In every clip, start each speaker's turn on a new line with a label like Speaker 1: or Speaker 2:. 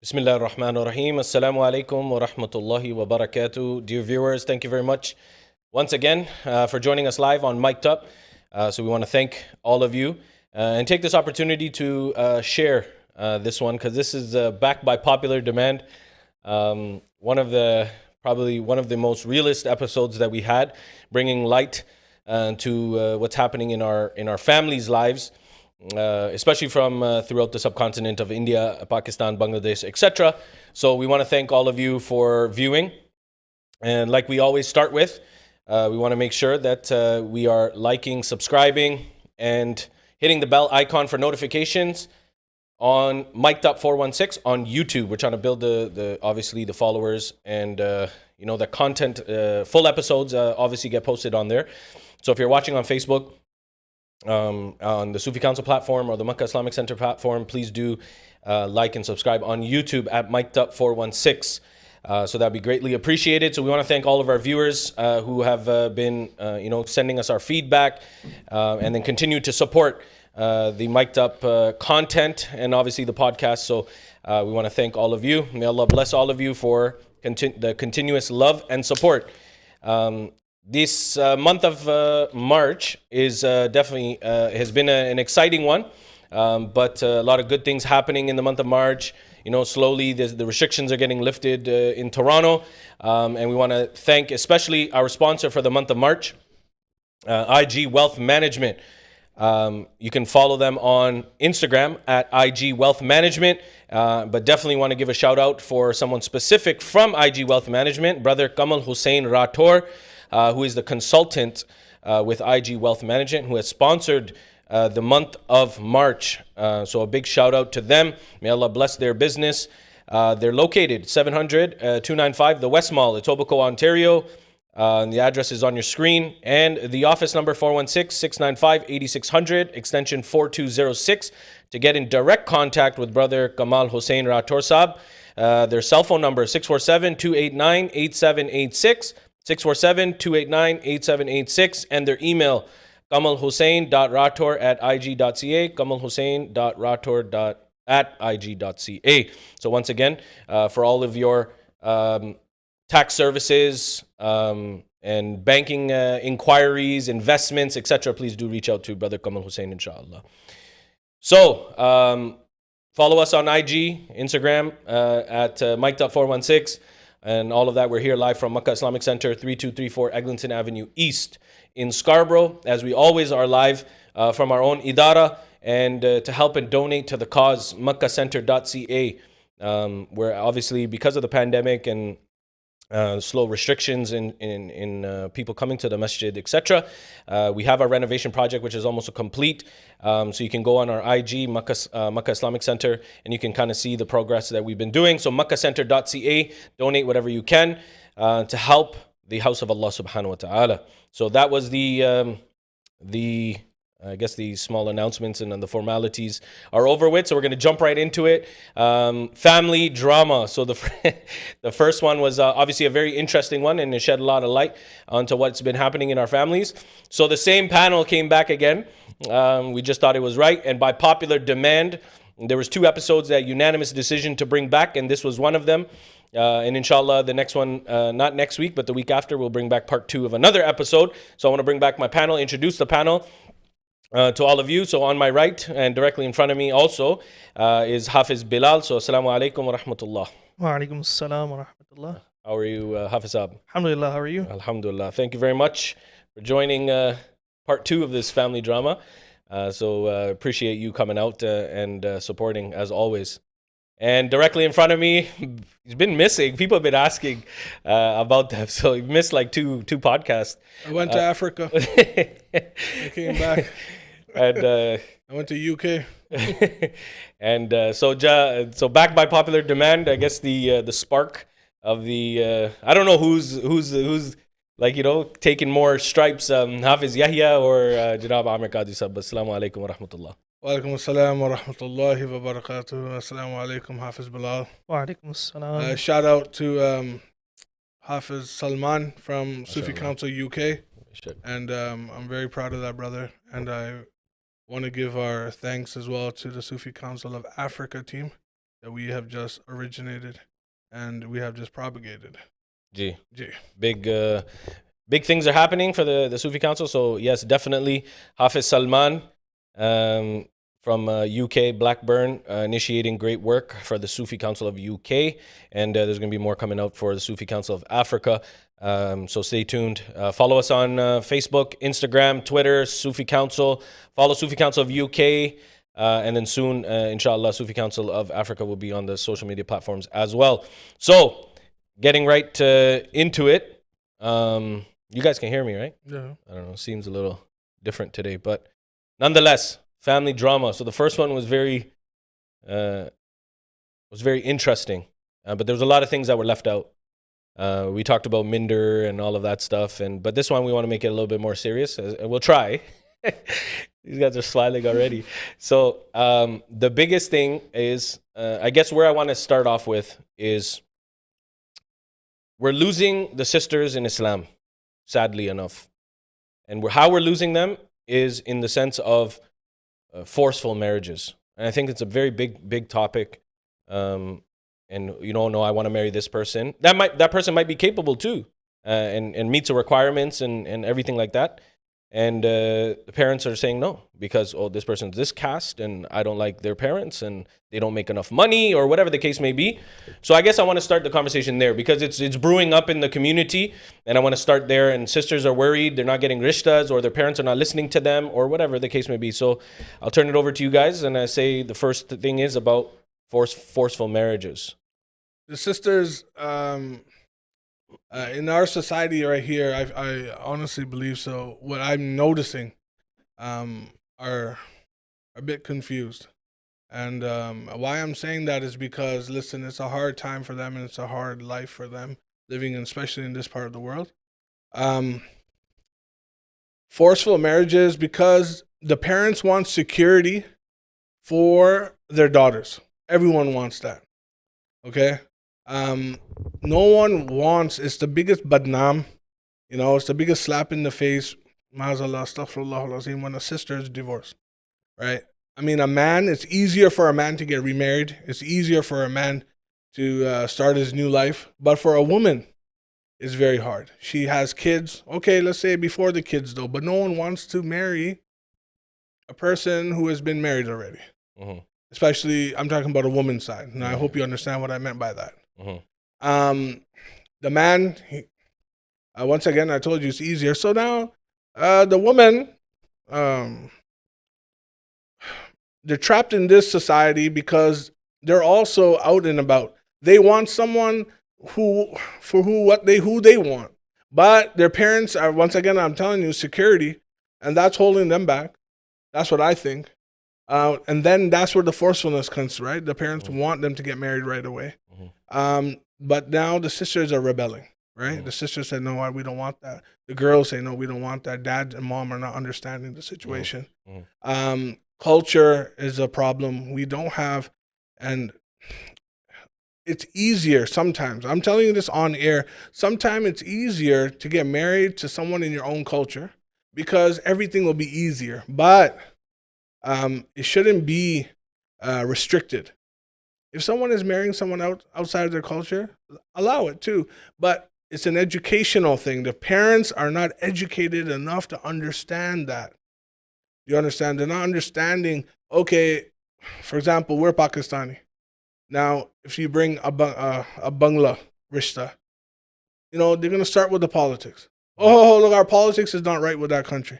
Speaker 1: Bismillah ar-Rahman ar-Rahim. Assalamu alaikum wa rahmatullahi wa barakatuh. Dear viewers, thank you very much once again for joining us live on Mic'd Up. So we want to thank all of you and take this opportunity to share this one because this is backed by popular demand. Probably one of the most realist episodes that we had, bringing light to what's happening in our families' lives. Especially from throughout the subcontinent of India, Pakistan, Bangladesh, etc. So we want to thank all of you for viewing. And like we always start with, we want to make sure that we are liking, subscribing, and hitting the bell icon for notifications on Mic'd Up 416 on YouTube. We're trying to build obviously the followers and the content. Full episodes obviously get posted on there. So if you're watching on Facebook, on the Sufi Council platform or the Makkah Islamic Center platform, please do like and subscribe on YouTube at Mic'd Up 416. So that'd be greatly appreciated. So we want to thank all of our viewers who have been, sending us our feedback and then continue to support the Mic'd Up content and obviously the podcast. So we want to thank all of you. May Allah bless all of you for the continuous love and support. This month of March is definitely has been an exciting one, but a lot of good things happening in the month of March. Slowly the restrictions are getting lifted in Toronto, and we want to thank especially our sponsor for the month of March, IG Wealth Management. You can follow them on Instagram at IG Wealth Management, but definitely want to give a shout out for someone specific from IG Wealth Management, brother Kamalhusain Rathod, who is the consultant with IG Wealth Management, who has sponsored the month of March. So a big shout out to them. May Allah bless their business. They're located 700-295 the Westmall, Etobicoke, Ontario. The address is on your screen. And the office number 416-695-8600, extension 4206. To get in direct contact with brother Kamalhusain Rathod Saab, their cell phone number is 647-289-8786. 647-289-8786, and their email, kamalhusain.rathod@ig.ca, kamalhusain.rathod@ig.ca. So once again, for all of your tax services and banking inquiries, investments, etc., please do reach out to Brother Kamalhusain, inshallah. So follow us on IG, Instagram at Mic'd Up 416. And all of that, we're here live from Makkah Islamic Center, 3234 Eglinton Avenue East in Scarborough, as we always are live from our own idara, and to help and donate to the cause, meccacenter.ca, where obviously because of the pandemic and slow restrictions in people coming to the masjid, etc. We have our renovation project, which is almost complete. So you can go on our IG, Makkah Islamic Center, and you can kind of see the progress that we've been doing. So meccacenter.ca, donate whatever you can to help the house of Allah subhanahu wa ta'ala. So that was the small announcements and the formalities are over with. So we're going to jump right into it. Family drama. So the first one was obviously a very interesting one, and it shed a lot of light onto what's been happening in our families. So the same panel came back again. We just thought it was right. And by popular demand, there was 2 episodes that unanimous decision to bring back, and this was one of them. And inshallah, the next one, not next week, but the week after, we'll bring back part 2 of another episode. So I want to bring back my panel, introduce the panel to all of you. So on my right and directly in front of me also is Hafiz Bilal. So assalamu alaikum wa rahmatullah.
Speaker 2: Wa alaikum assalam wa rahmatullah.
Speaker 1: How are you, Hafiz Saab?
Speaker 2: Alhamdulillah, how are you?
Speaker 1: Alhamdulillah. Thank you very much for joining part 2 of this family drama. So appreciate you coming out and supporting as always. And directly in front of me, he's been missing. People have been asking about that. So he missed like two podcasts.
Speaker 3: I went to Africa. I came back.
Speaker 1: And
Speaker 3: I went to UK.
Speaker 1: And so back by popular demand, I guess the spark of the I don't know who's like taking more stripes, Hafiz Yahya or Janab Aamer Qadri Sahab. Assalamu alaikum wa rahmatullah.
Speaker 3: Wa alaikum assalam wa rahmatullahi wa barakatuh. Assalamu alaikum, Hafiz Bilal.
Speaker 2: Wa alaikum assalam.
Speaker 3: Shout out to Hafiz Salman from Sufi Council UK. And I'm very proud of that brother. And I want to give our thanks as well to the Sufi Council of Africa team. that we have just originated and we have just propagated.
Speaker 1: Gee. Big things are happening for the Sufi Council. So yes, definitely Hafiz Salman from UK, Blackburn, initiating great work for the Sufi Council of UK. And there's going to be more coming out for the Sufi Council of Africa. So stay tuned. Follow us on Facebook, Instagram, Twitter, Sufi Council. Follow Sufi Council of UK. And then soon, inshallah, Sufi Council of Africa will be on the social media platforms as well. So getting right into it. You guys can hear me, right?
Speaker 3: Yeah.
Speaker 1: I don't know. Seems a little different today, but nonetheless, family drama. So the first one was very interesting, but there was a lot of things that were left out. We talked about Minder and all of that stuff, but this one we want to make it a little bit more serious. We'll try. These guys are smiling already. So the biggest thing is, I guess where I want to start off with is we're losing the sisters in Islam, sadly enough. And how we're losing them is in the sense of forceful marriages. And I think it's a very big topic. And you don't know, I want to marry this person. That person might be capable too, and meets the requirements and everything like that. And the parents are saying no because, this person's this caste and I don't like their parents and they don't make enough money or whatever the case may be. So I guess I want to start the conversation there because it's brewing up in the community and I want to start there. And sisters are worried they're not getting rishtas or their parents are not listening to them or whatever the case may be. So I'll turn it over to you guys and I say the first thing is about forceful marriages.
Speaker 3: The sisters, in our society right here, I honestly believe so. What I'm noticing are a bit confused. And why I'm saying that is because, listen, it's a hard time for them and it's a hard life for them, living especially in this part of the world. Forceful marriages because the parents want security for their daughters. Everyone wants that. Okay? No one wants, it's the biggest badnam, it's the biggest slap in the face, Ma'azallah, astaghfirullah al-azim, when a sister is divorced, right? I mean, it's easier for a man to get remarried. It's easier for a man to start his new life. But for a woman, it's very hard. She has kids. Okay, let's say before the kids though, but no one wants to marry a person who has been married already. Mm-hmm. Especially, I'm talking about a woman's side. Now, I hope you understand what I meant by that. Mm-hmm. The man, once again, I told you it's easier. So now, the woman, they're trapped in this society because they're also out and about. They want someone who they want. But their parents are, once again, I'm telling you, security, and that's holding them back. That's what I think. And then that's where the forcefulness comes, right? The parents want them to get married right away. But now the sisters are rebelling, right? The sisters said, no, we don't want that. The girls say, no, we don't want that. Dad and mom are not understanding the situation. Culture is a problem. We don't have, and it's easier sometimes. I'm telling you this on air. Sometimes it's easier to get married to someone in your own culture because everything will be easier. But it shouldn't be restricted. If someone is marrying someone outside of their culture, allow it too. But it's an educational thing. The parents are not educated enough to understand that. You understand? They're not understanding, okay, for example, we're Pakistani. Now, if you bring a Bangla rishta, they're going to start with the politics. Oh, look, our politics is not right with that country.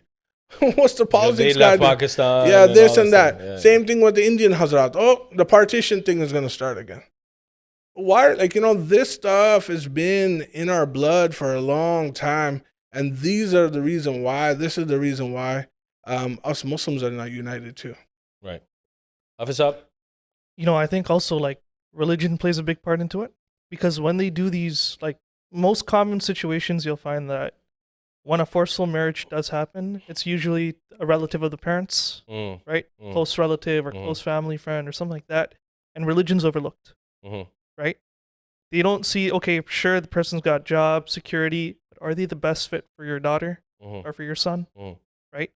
Speaker 3: What's the politics?
Speaker 1: They left Pakistan.
Speaker 3: Yeah, this and that.
Speaker 1: Yeah.
Speaker 3: Same thing with the Indian Hazrat. Oh, the partition thing is going to start again. Why? This stuff has been in our blood for a long time. And these are the reason why. This is the reason why us Muslims are not united too.
Speaker 1: Right. Hafiz up.
Speaker 2: I think also religion plays a big part into it because when they do these, most common situations, you'll find that when a forceful marriage does happen, it's usually a relative of the parents, right? Close relative or close family friend or something like that. And religion's overlooked, right? They don't see, okay, sure, the person's got job, security, but are they the best fit for your daughter or for your son, right?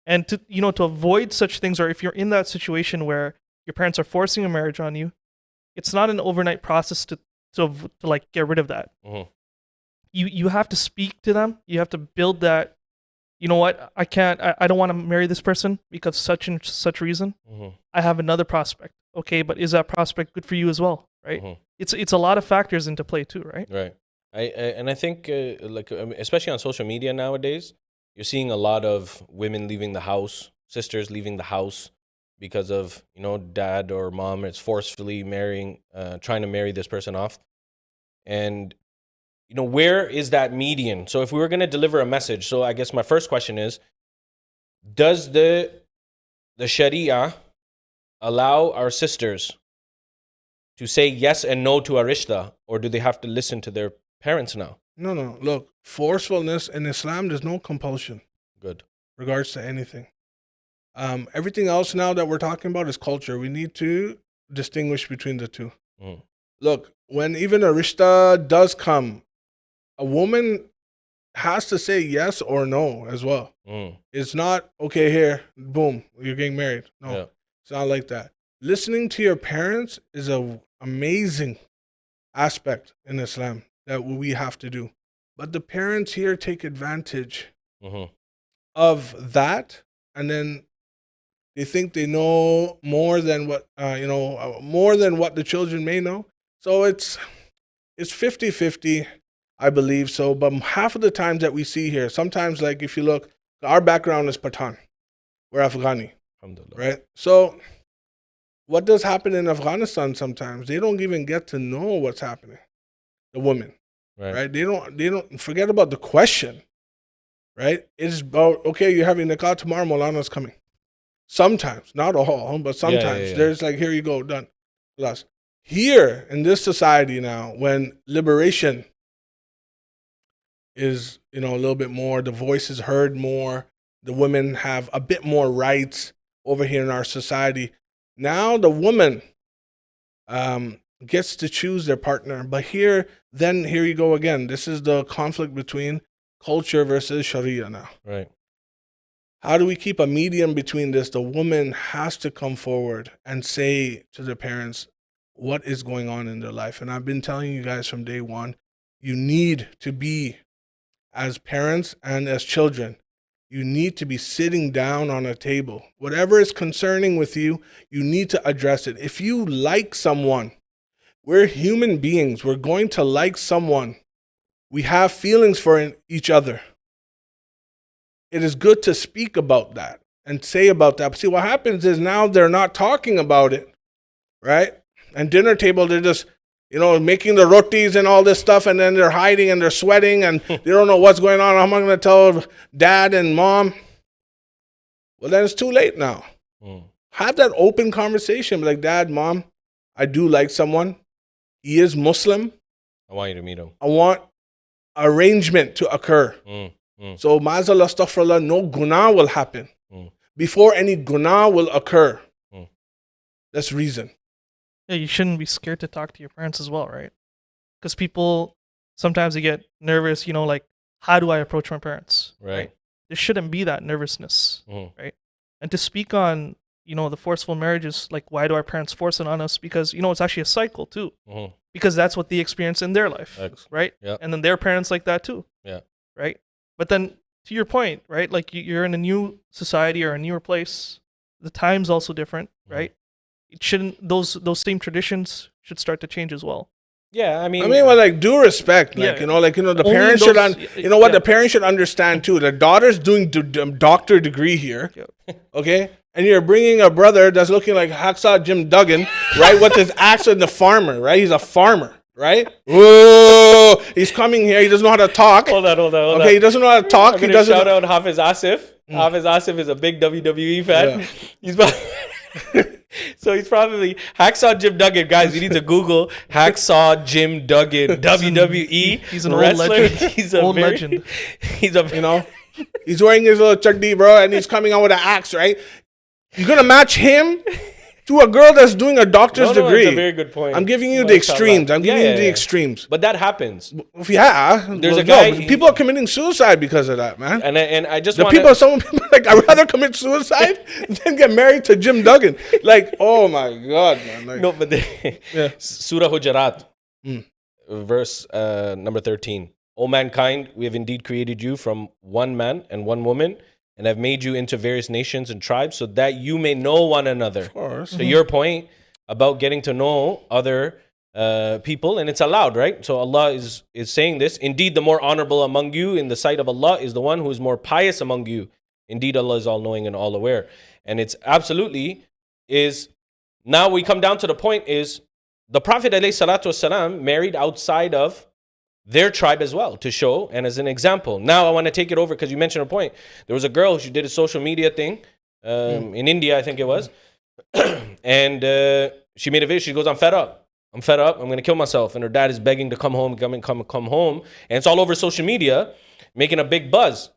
Speaker 2: And to avoid such things, or if you're in that situation where your parents are forcing a marriage on you, it's not an overnight process to like get rid of that. You have to speak to them. You have to build that. You know what? I don't want to marry this person because such and such reason. I have another prospect. Okay, but is that prospect good for you as well? Right? It's a lot of factors into play too, right?
Speaker 1: Right. I think especially on social media nowadays, you're seeing a lot of women leaving the house, sisters leaving the house because of, you know, dad or mom is forcefully trying to marry this person off. And, you know, where is that median? So if we were going to deliver a message, so I guess my first question is, does the Sharia allow our sisters to say yes and no to a rishta, or do they have to listen to their parents now?
Speaker 3: No. Look, forcefulness in Islam, there's no compulsion.
Speaker 1: Good.
Speaker 3: Regards to anything. Everything else now that we're talking about is culture. We need to distinguish between the two. Look, when even a rishta does come, a woman has to say yes or no as well. It's not, okay, here, boom, you're getting married. No, It's not like that. Listening to your parents is an amazing aspect in Islam that we have to do. But the parents here take advantage of that, and then they think they know more than what more than what the children may know. So it's 50-50, I believe so. But half of the times that we see here, sometimes, like if you look, our background is Pathan. We're Afghani, right? So what does happen in Afghanistan sometimes? They don't even get to know what's happening. The women, right? They don't forget about the question, right? It's about, okay, you're having nikah tomorrow, Maulana's coming. Sometimes, not all, but sometimes there's like, here you go, done. Plus, here in this society now, when liberation is, you know, a little bit more, the voice is heard more, the women have a bit more rights over here in our society. Now the woman gets to choose their partner. But here you go again. This is the conflict between culture versus Sharia now.
Speaker 1: Right.
Speaker 3: How do we keep a medium between this? The woman has to come forward and say to the parents what is going on in their life. And I've been telling you guys from day one, you need to be, as parents and as children, you need to be sitting down on a table. Whatever is concerning with you, you need to address it. If you like someone, we're human beings. We're going to like someone. We have feelings for each other. It is good to speak about that and say about that. But see, what happens is now they're not talking about it, right? And dinner table, they're just, you know, making the rotis and all this stuff, and then they're hiding and they're sweating and they don't know what's going on. How am I going to tell dad and mom? Well, then it's too late now. Have that open conversation. Like, Dad, Mom, I do like someone. He is Muslim.
Speaker 1: I want you to meet him.
Speaker 3: I want arrangement to occur. So, ma'azallah, astaghfirullah, no guna will happen. Before any guna will occur. That's reason.
Speaker 2: Yeah, you shouldn't be scared to talk to your parents as well, right? Because people, sometimes they get nervous, you know, like, how do I approach my parents?
Speaker 1: Right.
Speaker 2: There shouldn't be that nervousness, right? And to speak on, you know, the forceful marriages, like, why do our parents force it on us? Because, you know, it's actually a cycle too. Because that's what they experience in their life, right?
Speaker 1: Yeah.
Speaker 2: And then their parents like that too.
Speaker 1: Yeah.
Speaker 2: Right? But then, to your point, right? Like, you're in a new society or a newer place. The time's also different, right? It shouldn't, those same traditions should start to change as well.
Speaker 1: Yeah, I mean,
Speaker 3: well, like, due respect, like,
Speaker 2: Yeah.
Speaker 3: you know, like, you know, the
Speaker 2: Only
Speaker 3: parents
Speaker 2: those-
Speaker 3: should, you know what,
Speaker 2: yeah.
Speaker 3: the parents should understand too. The daughter's doing doctor degree here, okay, and you're bringing a brother that's looking like Hacksaw Jim Duggan, right, with his axe and the farmer, right? He's a farmer, right? Whoa, he's coming here. He doesn't know how to talk.
Speaker 1: Hold on.
Speaker 3: Okay, he doesn't know how to talk.
Speaker 1: I'm
Speaker 3: He
Speaker 1: gonna
Speaker 3: doesn't.
Speaker 1: shout out Hafiz Asif. Hafiz Asif is a big WWE fan.
Speaker 3: Yeah.
Speaker 1: He's so he's probably Hacksaw Jim Duggan. Guys, you need to Google Hacksaw Jim Duggan, WWE.
Speaker 2: He's an
Speaker 1: wrestler.
Speaker 2: old legend.
Speaker 1: He's a
Speaker 2: legend.
Speaker 1: He's a,
Speaker 3: You know, he's wearing his little chaddi, bro, and he's coming out with an axe, right? You're gonna match him to a girl that's doing a doctor's degree.
Speaker 1: It's a very good point.
Speaker 3: I'm giving you the extremes. I'm giving you the extremes.
Speaker 1: But that happens.
Speaker 3: Yeah,
Speaker 1: There's a guy.
Speaker 3: People are committing suicide because of that, man.
Speaker 1: And I just
Speaker 3: some people like, I'd rather commit suicide than get married to Jim Duggan. Like, oh my God, man. Like,
Speaker 1: no, but Surah Hujarat, verse number 13. O mankind, we have indeed created you from one man and one woman, and have made you into various nations and tribes so that you may know one another.
Speaker 3: Of course.
Speaker 1: So your point about getting to know other people, and it's allowed, right? So Allah is saying this. Indeed, the more honorable among you in the sight of Allah is the one who is more pious among you. Indeed, Allah is all-knowing and all-aware. And it's absolutely is, now we come down to the point is, the Prophet ﷺ married outside of their tribe as well, to show and as an example. Now I want to take it over because you mentioned a point. There was a girl, she did a social media thing in India, I think it was. And she made a video. She goes, I'm fed up. I'm going to kill myself. And her dad is begging to come home, come home. And it's all over social media, making a big buzz.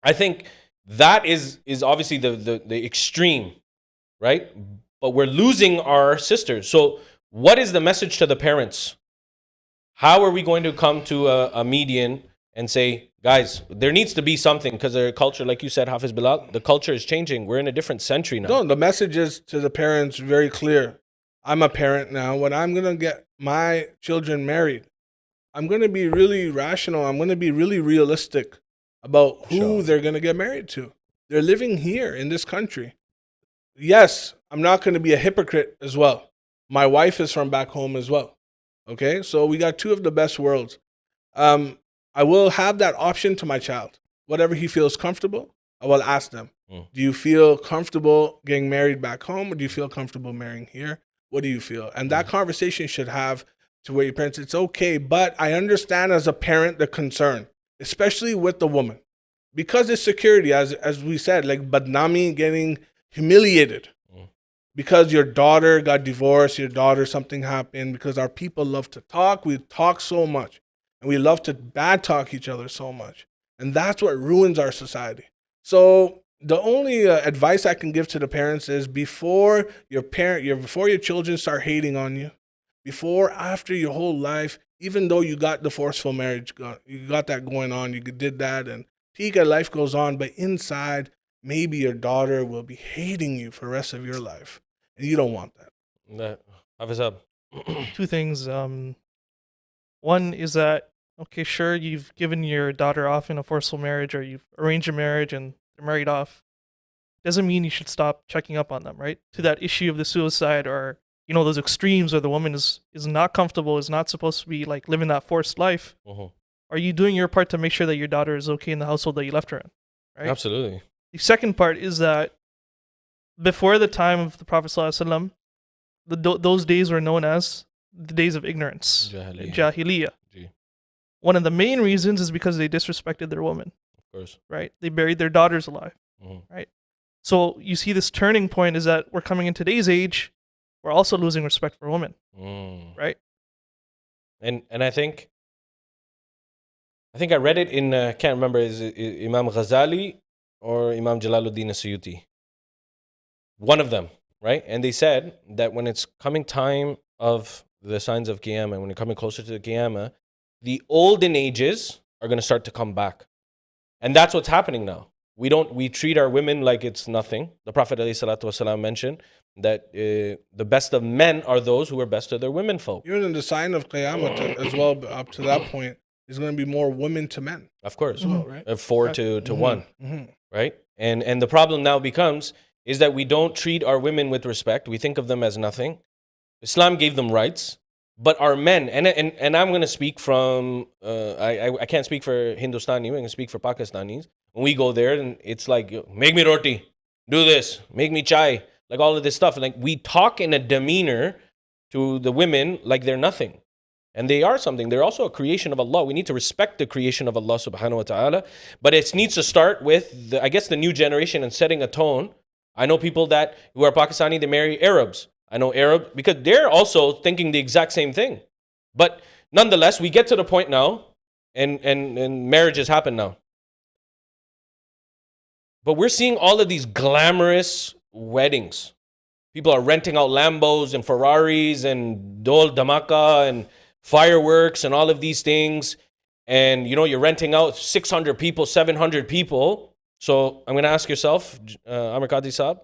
Speaker 1: I think that is obviously the extreme, right? But we're losing our sisters. So what is the message to the parents? How are we going to come to a median and say, guys, there needs to be something, because their culture, like you said, Hafiz, Bilal, the culture is changing. We're in a different century now.
Speaker 3: No, the message is to the parents very clear. I'm a parent now. When I'm going to get my children married, I'm going to be really rational. I'm going to be really realistic about who they're going to get married to. They're living here in this country. Yes, I'm not going to be a hypocrite as well. My wife is from back home as well. Okay, so we got two of the best worlds. I will have that option to my child. Whatever he feels comfortable, I will ask them. Do you feel comfortable getting married back home, or do you feel comfortable marrying here? What do you feel? And that conversation should have to where your parents, it's okay, but I understand as a parent the concern, especially with the woman. Because it's security, as we said, like badnami, getting humiliated. Because your daughter got divorced, something happened, because our people love to talk. We talk so much. And we love to bad talk each other so much. And that's what ruins our society. So the only advice I can give to the parents is before your children start hating on you, after your whole life, even though you got the forceful marriage, you got that going on, you did that, and peak of life goes on, but inside, maybe your daughter will be hating you for the rest of your life. And you don't want that.
Speaker 1: Hafiz up.
Speaker 2: Two things. One is that, okay, sure, you've given your daughter off in a forceful marriage, or you've arranged a marriage and they're married off. Doesn't mean you should stop checking up on them, right? To that issue of the suicide, or, you know, those extremes where the woman is not comfortable, is not supposed to be like living that forced life. Are you doing your part to make sure that your daughter is okay in the household that you left her in? Right?
Speaker 1: Absolutely.
Speaker 2: The second part is that before the time of the Prophet ﷺ, those days were known as the days of ignorance, Jahiliyyah. One of the main reasons is because they disrespected their woman.
Speaker 1: Of course. Right?
Speaker 2: They buried their daughters alive. Right? So you see this turning point is that we're coming in today's age, we're also losing respect for women. Right?
Speaker 1: And I think I read it in, can't remember, is it Imam Ghazali or Imam Jalaluddin Suyuti? One of them, right? And they said that when it's coming time of the signs of Qiyamah, when you're coming closer to the Qiyamah, the olden ages are going to start to come back. And that's what's happening now. We treat our women like it's nothing. The Prophet ﷺ mentioned that the best of men are those who are best of their women folk.
Speaker 3: Even in the sign of Qiyamah as well, up to that point, there's going to be more women to men.
Speaker 1: Of course.
Speaker 3: Well, right?
Speaker 1: 4 to 1, right? And the problem now becomes is that we don't treat our women with respect. We think of them as nothing. Islam gave them rights, but our men, and I'm going to speak from, I can't speak for Hindustani, I'm going to speak for Pakistanis. When we go there, and it's like, make me roti, do this, make me chai, like all of this stuff. Like we talk in a demeanor to the women like they're nothing. And they are something. They're also a creation of Allah. We need to respect the creation of Allah subhanahu wa ta'ala. But it needs to start with, the new generation and setting a tone. I know people who are Pakistani, they marry Arabs. I know Arab, because they're also thinking the exact same thing. But nonetheless, we get to the point now, and marriages happen now. But we're seeing all of these glamorous weddings. People are renting out Lambos and Ferraris and Dol Dhamaka and fireworks and all of these things. And, you're renting out 600 people, 700 people. So I'm going to ask yourself, Aamer Qadri Saab,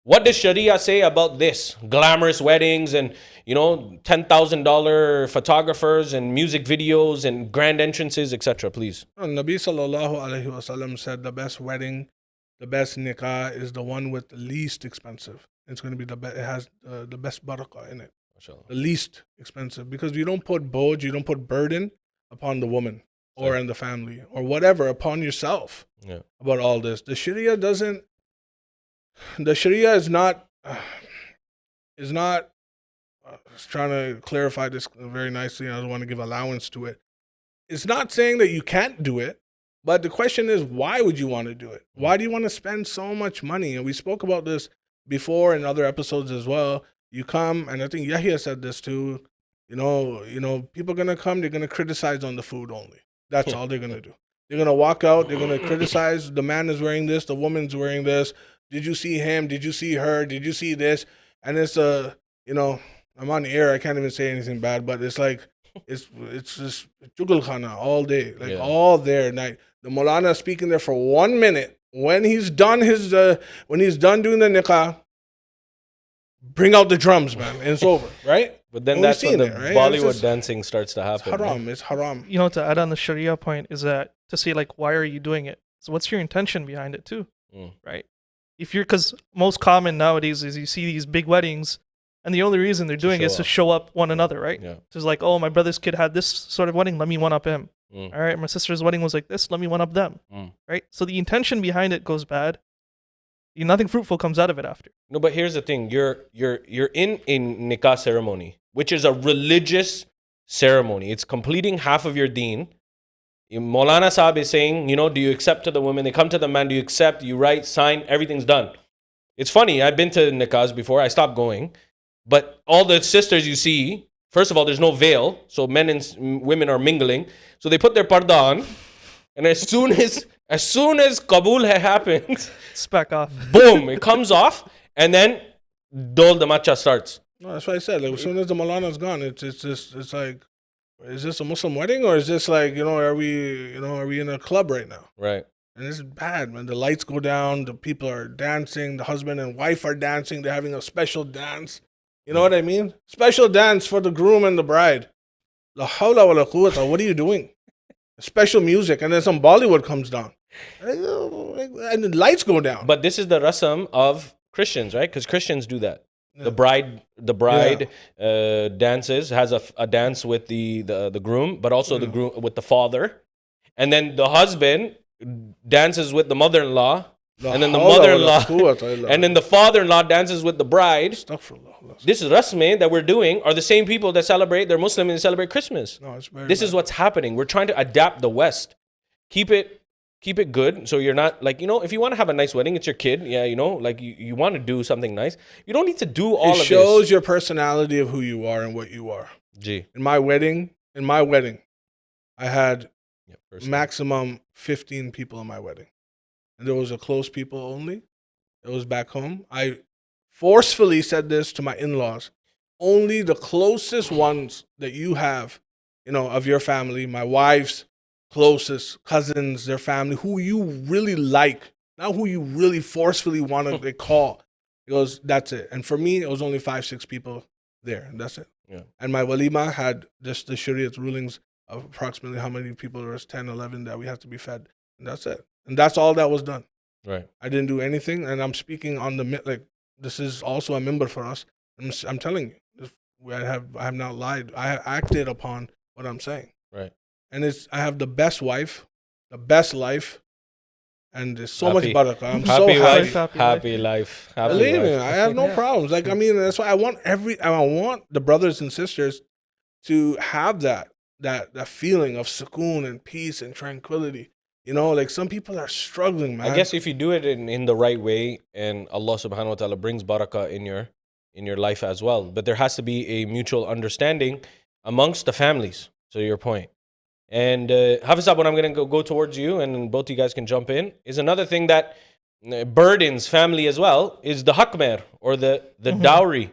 Speaker 1: what does Sharia say about this? Glamorous weddings and, $10,000 photographers and music videos and grand entrances, etc. Please.
Speaker 3: Nabi sallallahu alaihi wasallam said the best wedding, the best nikah is the one with the least expensive. It's going to be the best. It has the best barakah in it.
Speaker 1: Mashallah.
Speaker 3: The least expensive, because you don't put boj, you don't put burden upon the woman or in the family or whatever, upon yourself about all this. The Sharia doesn't. The Sharia is not. Trying to clarify this very nicely. I don't want to give allowance to it. It's not saying that you can't do it, but the question is, why would you want to do it? Why do you want to spend so much money? And we spoke about this before in other episodes as well. You come, and I think Yahya said this too. People are gonna come. They're gonna criticize on the food only. That's all they're gonna do. They're gonna walk out. They're gonna criticize. The man is wearing this. The woman's wearing this. Did you see him? Did you see her? Did you see this? And it's I'm on the air. I can't even say anything bad, but it's like it's just jugal khana all day, all there night. The Maulana speaking there for 1 minute. When he's done doing the nikah, bring out the drums, man, and it's over, right?
Speaker 1: But then that's when the Bollywood dancing starts to happen.
Speaker 3: It's haram. It's haram.
Speaker 2: To add on the Sharia point is that to say like, why are you doing it? So what's your intention behind it too, right? Because most common nowadays is you see these big weddings, and the only reason they're doing it is to show up one another, right? Yeah. So it's like, oh, my brother's kid had this sort of wedding, let me one up him. All right, my sister's wedding was like this, let me one up them. Right? So the intention behind it goes bad. Nothing fruitful comes out of it after. No,
Speaker 1: but here's the thing: you're in a nikah ceremony, which is a religious ceremony. It's completing half of your deen. Maulana Saab is saying, do you accept to the women? They come to the man, do you accept? You write, sign, everything's done. It's funny, I've been to nikahs before, I stopped going. But all the sisters you see, first of all, there's no veil, so men and women are mingling. So they put their parda on, and as soon as Qabul happens,
Speaker 2: back off.
Speaker 1: Boom, it comes off, and then Dol Damacha starts.
Speaker 3: No, that's what I said. Like, as soon as the Maulana's gone, it's like, is this a Muslim wedding, or is this like, are we in a club right now?
Speaker 1: Right.
Speaker 3: And this is bad, man. The lights go down, the people are dancing, the husband and wife are dancing, they're having a special dance. You know what I mean? Special dance for the groom and the bride. La hawla wa la quwwata. What are you doing? Special music, and then some Bollywood comes down. And the lights go down.
Speaker 1: But this is the rasam of Christians, right? Because Christians do that. Yeah. The bride dances, has a dance with the groom, but also the groom with the father. And then the husband dances with the mother-in-law. And then the mother-in-law, and then the father-in-law dances with the bride. This rasme that we're doing are the same people that celebrate, they're Muslim and they celebrate Christmas.
Speaker 3: No, it's very
Speaker 1: this
Speaker 3: bad.
Speaker 1: Is what's happening. We're trying to adapt the West. Keep it good. So you're not like, if you want to have a nice wedding, it's your kid. Yeah, like you want to do something nice. You don't need to do all of this. It
Speaker 3: shows your personality of who you are and what you are.
Speaker 1: Gee.
Speaker 3: In my wedding, I had maximum 15 people in my wedding. And there was a close people only. It was back home. I forcefully said this to my in-laws. Only the closest ones that you have, of your family, my wife's closest cousins, their family, who you really like, not who you really forcefully want to call. He goes, that's it. And for me, it was only 5-6 people there. And that's it.
Speaker 1: Yeah.
Speaker 3: And my walima had just the Shariat rulings of approximately how many people there was, 10, 11 that we have to be fed. And that's it. And that's all that was done.
Speaker 1: Right.
Speaker 3: I didn't do anything, and I'm speaking on this is also a member for us. I'm telling you, I have not lied. I have acted upon what I'm saying.
Speaker 1: Right.
Speaker 3: And I have the best wife, the best life, and there's so much barakah. I'm so happy.
Speaker 1: Happy life.
Speaker 3: Believe me, I have no problems. That's why I want the brothers and sisters to have that feeling of sukoon and peace and tranquility. Some people are struggling, man.
Speaker 1: I guess if you do it in the right way, and Allah subhanahu wa ta'ala brings barakah in your life as well. But there has to be a mutual understanding amongst the families. So your point. And Hafiz, when I'm going to go towards you, and both you guys can jump in, is another thing that burdens family as well is the hakmer, or the dowry.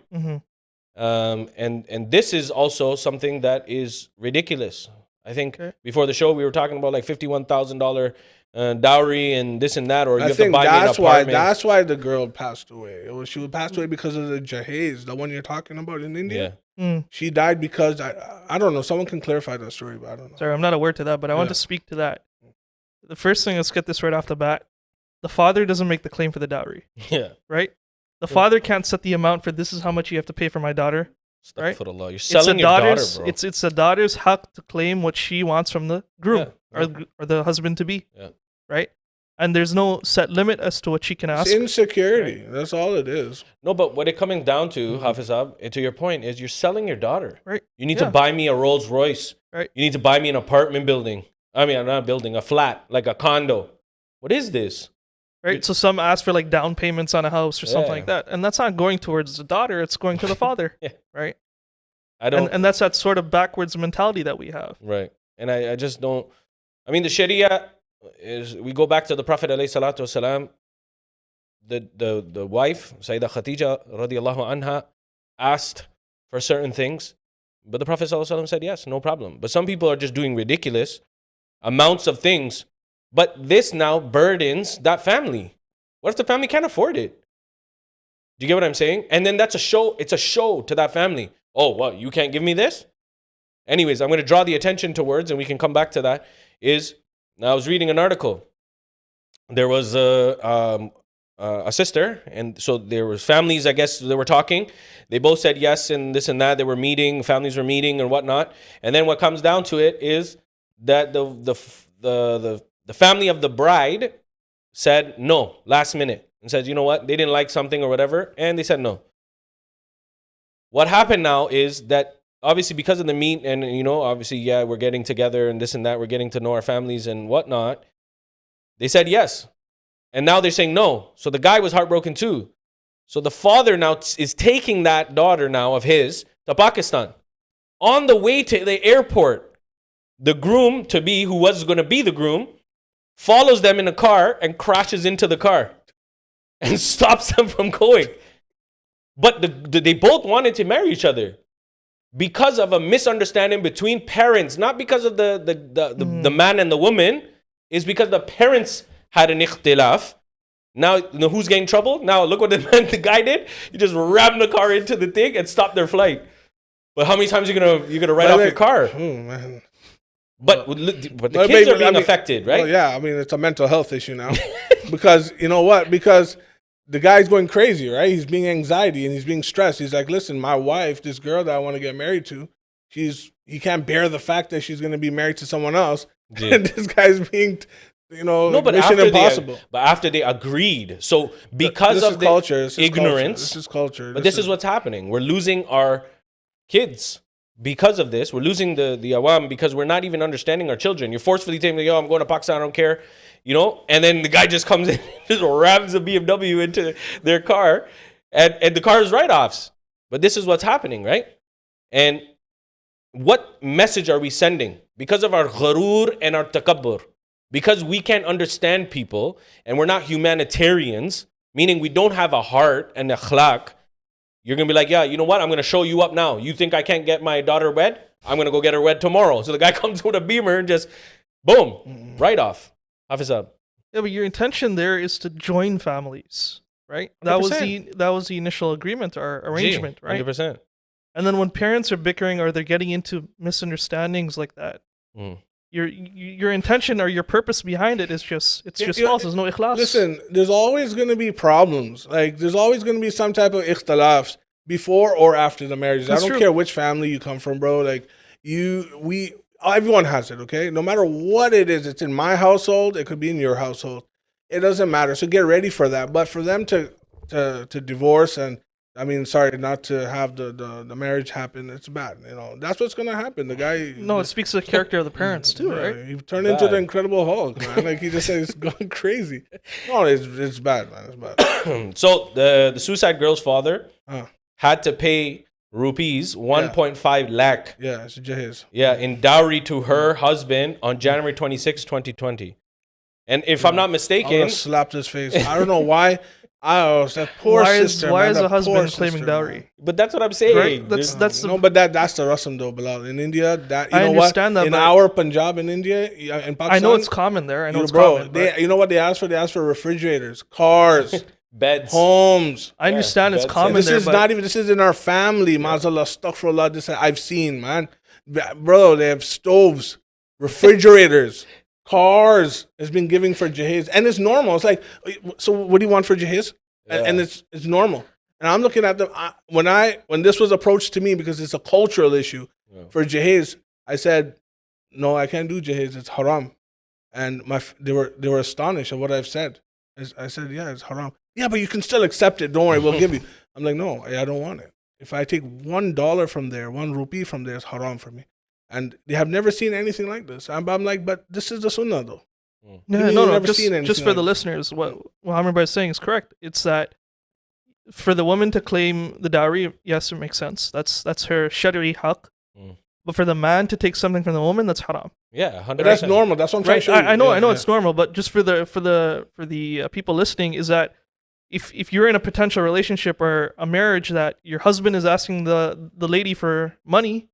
Speaker 1: And this is also something that is ridiculous. I think before the show we were talking about like $51,000 dowry and this and that, or you have to buy me an apartment.
Speaker 3: That's why the girl passed away. She was passed away because of the jahez, the one you're talking about in India. She died because I don't know. Someone can clarify that story, but I don't know.
Speaker 2: Sorry, I'm not aware to that, but I want to speak to that. The first thing, let's get this right off the bat. The father doesn't make the claim for the dowry. Right? The father can't set the amount for this is how much you have to pay for my daughter. Right?
Speaker 1: You're selling your daughter, bro.
Speaker 2: It's the daughter's haq to claim what she wants from the groom or the husband to be. Right? And there's no set limit as to what she can ask.
Speaker 3: It's insecurity. Right? That's all it is.
Speaker 1: No, but what it coming down to, Hafiz, to your point, is you're selling your daughter.
Speaker 2: Right.
Speaker 1: You need to buy me a Rolls Royce.
Speaker 2: Right.
Speaker 1: You need to buy me an apartment building. I mean, not a building, a flat, like a condo. What is this?
Speaker 2: Right. So some ask for like down payments on a house or something like that. And that's not going towards the daughter, it's going to the father. Right. And that's that sort of backwards mentality that we have.
Speaker 1: Right. And I just don't. I mean, the Sharia is, we go back to the Prophet alayhi salatu wasalam. The wife, Sayyidah Khadija radiallahu anha, asked for certain things, but the Prophet sallallahu alaihi wasallam said yes, no problem. But some people are just doing ridiculous amounts of things. But this now burdens that family. What if the family can't afford it? Do you get what I'm saying? And then that's a show. It's a show to that family. Oh, what? You can't give me this? Anyways, I'm going to draw the attention towards, and we can come back to that, is, now I was reading an article. There was a sister, and so there was families, I guess, they were talking. They both said yes and this and that. They were meeting, families were meeting and whatnot. And then what comes down to it is that the family of the bride said no last minute and said, you know what, they didn't like something or whatever, and they said no. What happened now is that obviously because of the meet and, you know, obviously, yeah, we're getting together and this and that, we're getting to know our families and whatnot, they said yes. And now they're saying no. So the guy was heartbroken too. So the father now is taking that daughter now of his to Pakistan. On the way to the airport, the groom to be, who was going to be the groom, follows them in a car and crashes into the car and stops them from going. But they both wanted to marry each other because of a misunderstanding between parents, not because of the man and the woman, is because the parents had an ikhtilaf. Now, you know who's getting trouble? Now, look what the guy did. He just rammed the car into the thing and stopped their flight. But how many times are you gonna write off your car? Oh, man. But the kids are being affected, right?
Speaker 3: Well, yeah, I mean, it's a mental health issue now. Because, you know what? Because the guy's going crazy, right? He's being anxiety and he's being stressed. He's like, listen, my wife, this girl that I want to get married to, he can't bear the fact that she's going to be married to someone else. Yeah. And this guy's being, you know, no, but mission impossible.
Speaker 1: But after they agreed. So because of the
Speaker 3: culture,
Speaker 1: ignorance.
Speaker 3: This is culture.
Speaker 1: But this is what's happening. We're losing our kids. Because of this, we're losing the awam because we're not even understanding our children. You're forcefully telling them, yo, I'm going to Pakistan, I don't care, you know? And then the guy just comes in and just rams a BMW into their car, and the car is write-offs. But this is what's happening, right? And what message are we sending? Because of our gharur and our takabbur, because we can't understand people and we're not humanitarians, meaning we don't have a heart and akhlaq, you're going to be like, yeah, you know what? I'm going to show you up now. You think I can't get my daughter wed? I'm going to go get her wed tomorrow. So the guy comes with a beamer and just, boom, right off. Hafiz up.
Speaker 2: Yeah, but your intention there is to join families, right? 100%. That was the initial agreement or arrangement, right?
Speaker 1: 100%.
Speaker 2: And then when parents are bickering or they're getting into misunderstandings like that, your intention or your purpose behind it is just false. There's no ikhlas.
Speaker 3: Listen, there's always going to be problems. Like, there's always going to be some type of ikhtilafs before or after the marriage. I don't care which family you come from, bro. Like, everyone has it, okay? No matter what it is, it's in my household. It could be in your household. It doesn't matter. So get ready for that. But for them to divorce and, I mean, sorry, not to have the marriage happen. It's bad, you know. That's what's gonna happen. The guy.
Speaker 2: No, it speaks to the character of the parents too, right?
Speaker 3: He turned into the Incredible Hulk, man. Like, he just says he's going crazy. No, it's bad, man. It's bad.
Speaker 1: So the suicide girl's father had to pay rupees 1.5 lakh.
Speaker 3: Yeah, it's jahiz.
Speaker 1: Yeah, in dowry to her husband on January 26, 2020. And if I'm not
Speaker 3: I'm
Speaker 1: mistaken,
Speaker 3: gonna slap his face. I don't know why. That poor sister.
Speaker 2: Why
Speaker 3: man,
Speaker 2: is
Speaker 3: that
Speaker 2: the husband
Speaker 3: poor
Speaker 2: claiming
Speaker 3: sister,
Speaker 2: dowry?
Speaker 3: man.
Speaker 1: but that's what I'm saying.
Speaker 2: Right,
Speaker 1: There's-
Speaker 2: that's the-
Speaker 3: No, but that's the Rasam though, Bilal. In India, that you
Speaker 2: I
Speaker 3: know what?
Speaker 2: understand that,
Speaker 3: In
Speaker 2: but-
Speaker 3: our Punjab, in India, in Pakistan,
Speaker 2: I know it's common there. I know it's
Speaker 3: bro.
Speaker 2: common. But
Speaker 3: You know what they ask for? They ask for refrigerators, cars,
Speaker 1: beds.
Speaker 3: homes.
Speaker 2: I understand it's
Speaker 1: that's it.
Speaker 2: common
Speaker 3: This
Speaker 2: there,
Speaker 3: is
Speaker 2: but
Speaker 3: not even. This is in our family. Mazallah, astaghfirullah. This I've seen, man. Bro, they have stoves, refrigerators, cars. Has been giving for jahiz, and it's normal. It's like, so what do you want for jahiz? And
Speaker 1: Yeah.
Speaker 3: it's normal. And I'm looking at them when this was approached to me because it's a cultural issue
Speaker 1: Yeah.
Speaker 3: for jahiz. I said, no, I can't do jahiz. It's haram. And they were astonished at what I've said. I said, yeah, it's haram. Yeah, but you can still accept it. Don't worry, we'll give you. I'm like, no, I don't want it. If I take $1 from there, 1 rupee from there, it's haram for me. And they have never seen anything like this. I'm like, but this is the sunnah though.
Speaker 2: no,
Speaker 3: You've
Speaker 2: no.
Speaker 3: never seen anything
Speaker 2: Just for
Speaker 3: like
Speaker 2: the
Speaker 3: this.
Speaker 2: listeners, what Aamer is saying is correct. It's that for the woman to claim the dowry, yes, it makes sense. That's her shari'i haq.
Speaker 1: Mm.
Speaker 2: But for the man to take something from the woman, that's haram.
Speaker 1: Yeah, 100%.
Speaker 3: But that's normal. That's what I'm trying
Speaker 2: Right?
Speaker 3: to show you.
Speaker 2: I know
Speaker 3: Yeah.
Speaker 2: it's normal, but just for the people listening, is that if you're in a potential relationship or a marriage that your husband is asking the lady for money,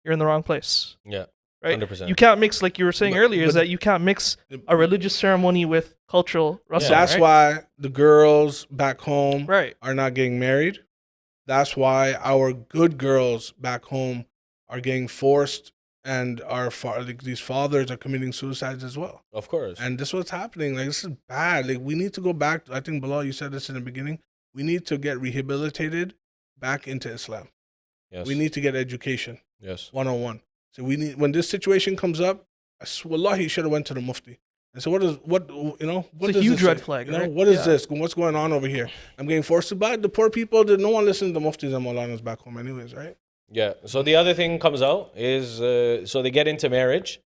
Speaker 2: you're in the wrong place.
Speaker 1: Yeah,
Speaker 2: Right?
Speaker 1: 100%.
Speaker 2: You can't mix, like you were saying
Speaker 3: But-
Speaker 2: earlier, is
Speaker 3: but-
Speaker 2: that you can't mix a religious ceremony with cultural rasm.
Speaker 3: That's
Speaker 2: right?
Speaker 3: why the girls back home
Speaker 2: Right.
Speaker 3: are not getting married. That's why our good girls back home are getting forced, and these fathers are committing suicides as well.
Speaker 1: Of course.
Speaker 3: And this is what's happening. Like, this is bad. Like, we need to go back. I think, Bilal, you said this in the beginning. We need to get rehabilitated back into Islam.
Speaker 1: Yes.
Speaker 3: We need to get education
Speaker 1: Yes.
Speaker 3: 101. So we need, when this situation comes up, wallahi, you should have went to the mufti. And so what
Speaker 2: It's a
Speaker 3: does
Speaker 2: huge
Speaker 3: this
Speaker 2: red
Speaker 3: say?
Speaker 2: flag,
Speaker 3: You know,
Speaker 2: right?
Speaker 3: what is
Speaker 2: Yeah.
Speaker 3: this? What's going on over here? I'm getting forced to buy. The poor people, no one listens to the muftis and Maulanas back home anyways, right?
Speaker 1: Yeah. So the other thing comes out is so they get into marriage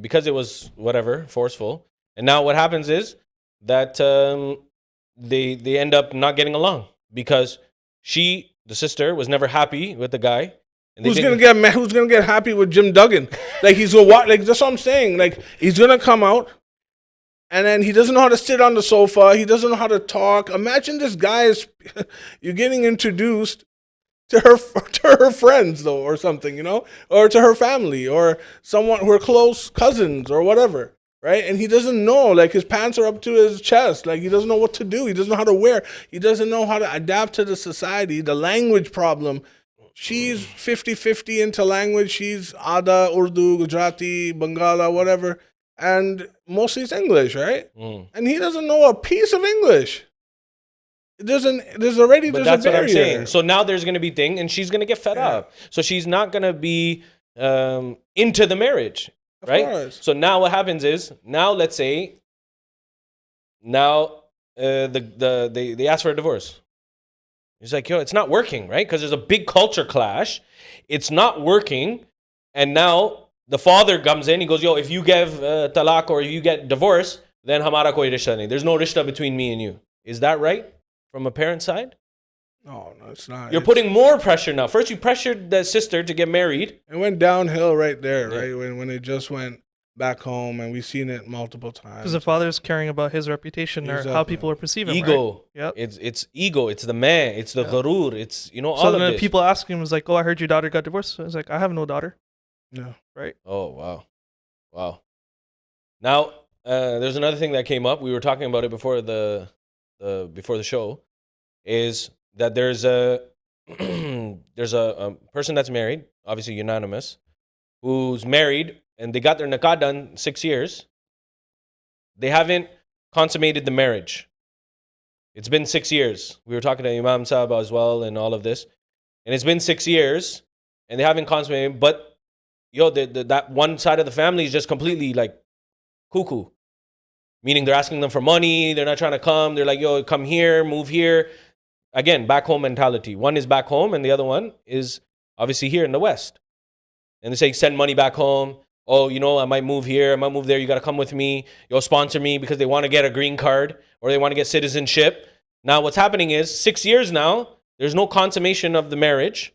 Speaker 1: because it was whatever forceful, and now what happens is that they end up not getting along because the sister was never happy with the guy. And they
Speaker 3: Who's
Speaker 1: think-
Speaker 3: gonna get happy with Jim Duggan? Like, he's gonna watch. Like, that's what I'm saying. Like, he's gonna come out, and then he doesn't know how to sit on the sofa. He doesn't know how to talk. Imagine this guy is you're getting introduced to her friends though, or something, you know, or to her family, or someone who are close cousins or whatever, right? And he doesn't know. Like, his pants are up to his chest. Like, he doesn't know what to do. He doesn't know how to wear. He doesn't know how to adapt to the society. The language problem. She's 50-50 into language. She's Ada, Urdu, Gujarati, Bangala, whatever. And mostly it's English, right?
Speaker 1: Mm.
Speaker 3: And he doesn't know a piece of English. There's already
Speaker 1: But
Speaker 3: a
Speaker 1: that's what
Speaker 3: barrier.
Speaker 1: I'm saying. So now there's going to be thing, and she's going to get fed up. So she's not going to be into the marriage,
Speaker 3: Of
Speaker 1: right?
Speaker 3: course.
Speaker 1: So now what happens is, now let's say, now they ask for a divorce. He's like, yo, it's not working, right? Because there's a big culture clash. It's not working, and now the father comes in. He goes, yo, if you give talaq or you get divorced, then hamara koi rishta nahi. There's no rishta between me and you. Is that right from a parent's side?
Speaker 3: No, it's not.
Speaker 1: You're putting more pressure now. First, you pressured the sister to get married.
Speaker 3: It went downhill right there,
Speaker 1: Yeah.
Speaker 3: right? When it just went back home, and we've seen it multiple times.
Speaker 2: Because the father's caring about his reputation or how
Speaker 3: Exactly.
Speaker 2: people are perceiving him.
Speaker 1: Ego.
Speaker 2: Right? Yep.
Speaker 1: It's ego. It's the man. It's the gharoor. It's,
Speaker 2: So
Speaker 1: all of
Speaker 2: then
Speaker 1: this.
Speaker 2: people ask him, was like, oh, I heard your daughter got divorced. So I was like, I have no daughter.
Speaker 3: No.
Speaker 2: Right.
Speaker 1: Oh, wow. Wow. Now, there's another thing that came up. We were talking about it before the show, is that there's a there's a person that's married, obviously unanimous, who's married, and they got their nikah done 6 years. They haven't consummated the marriage. It's been 6 years. We were talking to Imam Saab as well and all of this. And it's been 6 years, and they haven't consummated. But, yo, that one side of the family is just completely, like, cuckoo. Meaning they're asking them for money. They're not trying to come. They're like, yo, come here, move here. Again, back home mentality. One is back home, and the other one is obviously here in the West. And they say, send money back home. Oh, I might move here. I might move there. You got to come with me. You'll sponsor me because they want to get a green card or they want to get citizenship. Now, what's happening is 6 years now, there's no consummation of the marriage.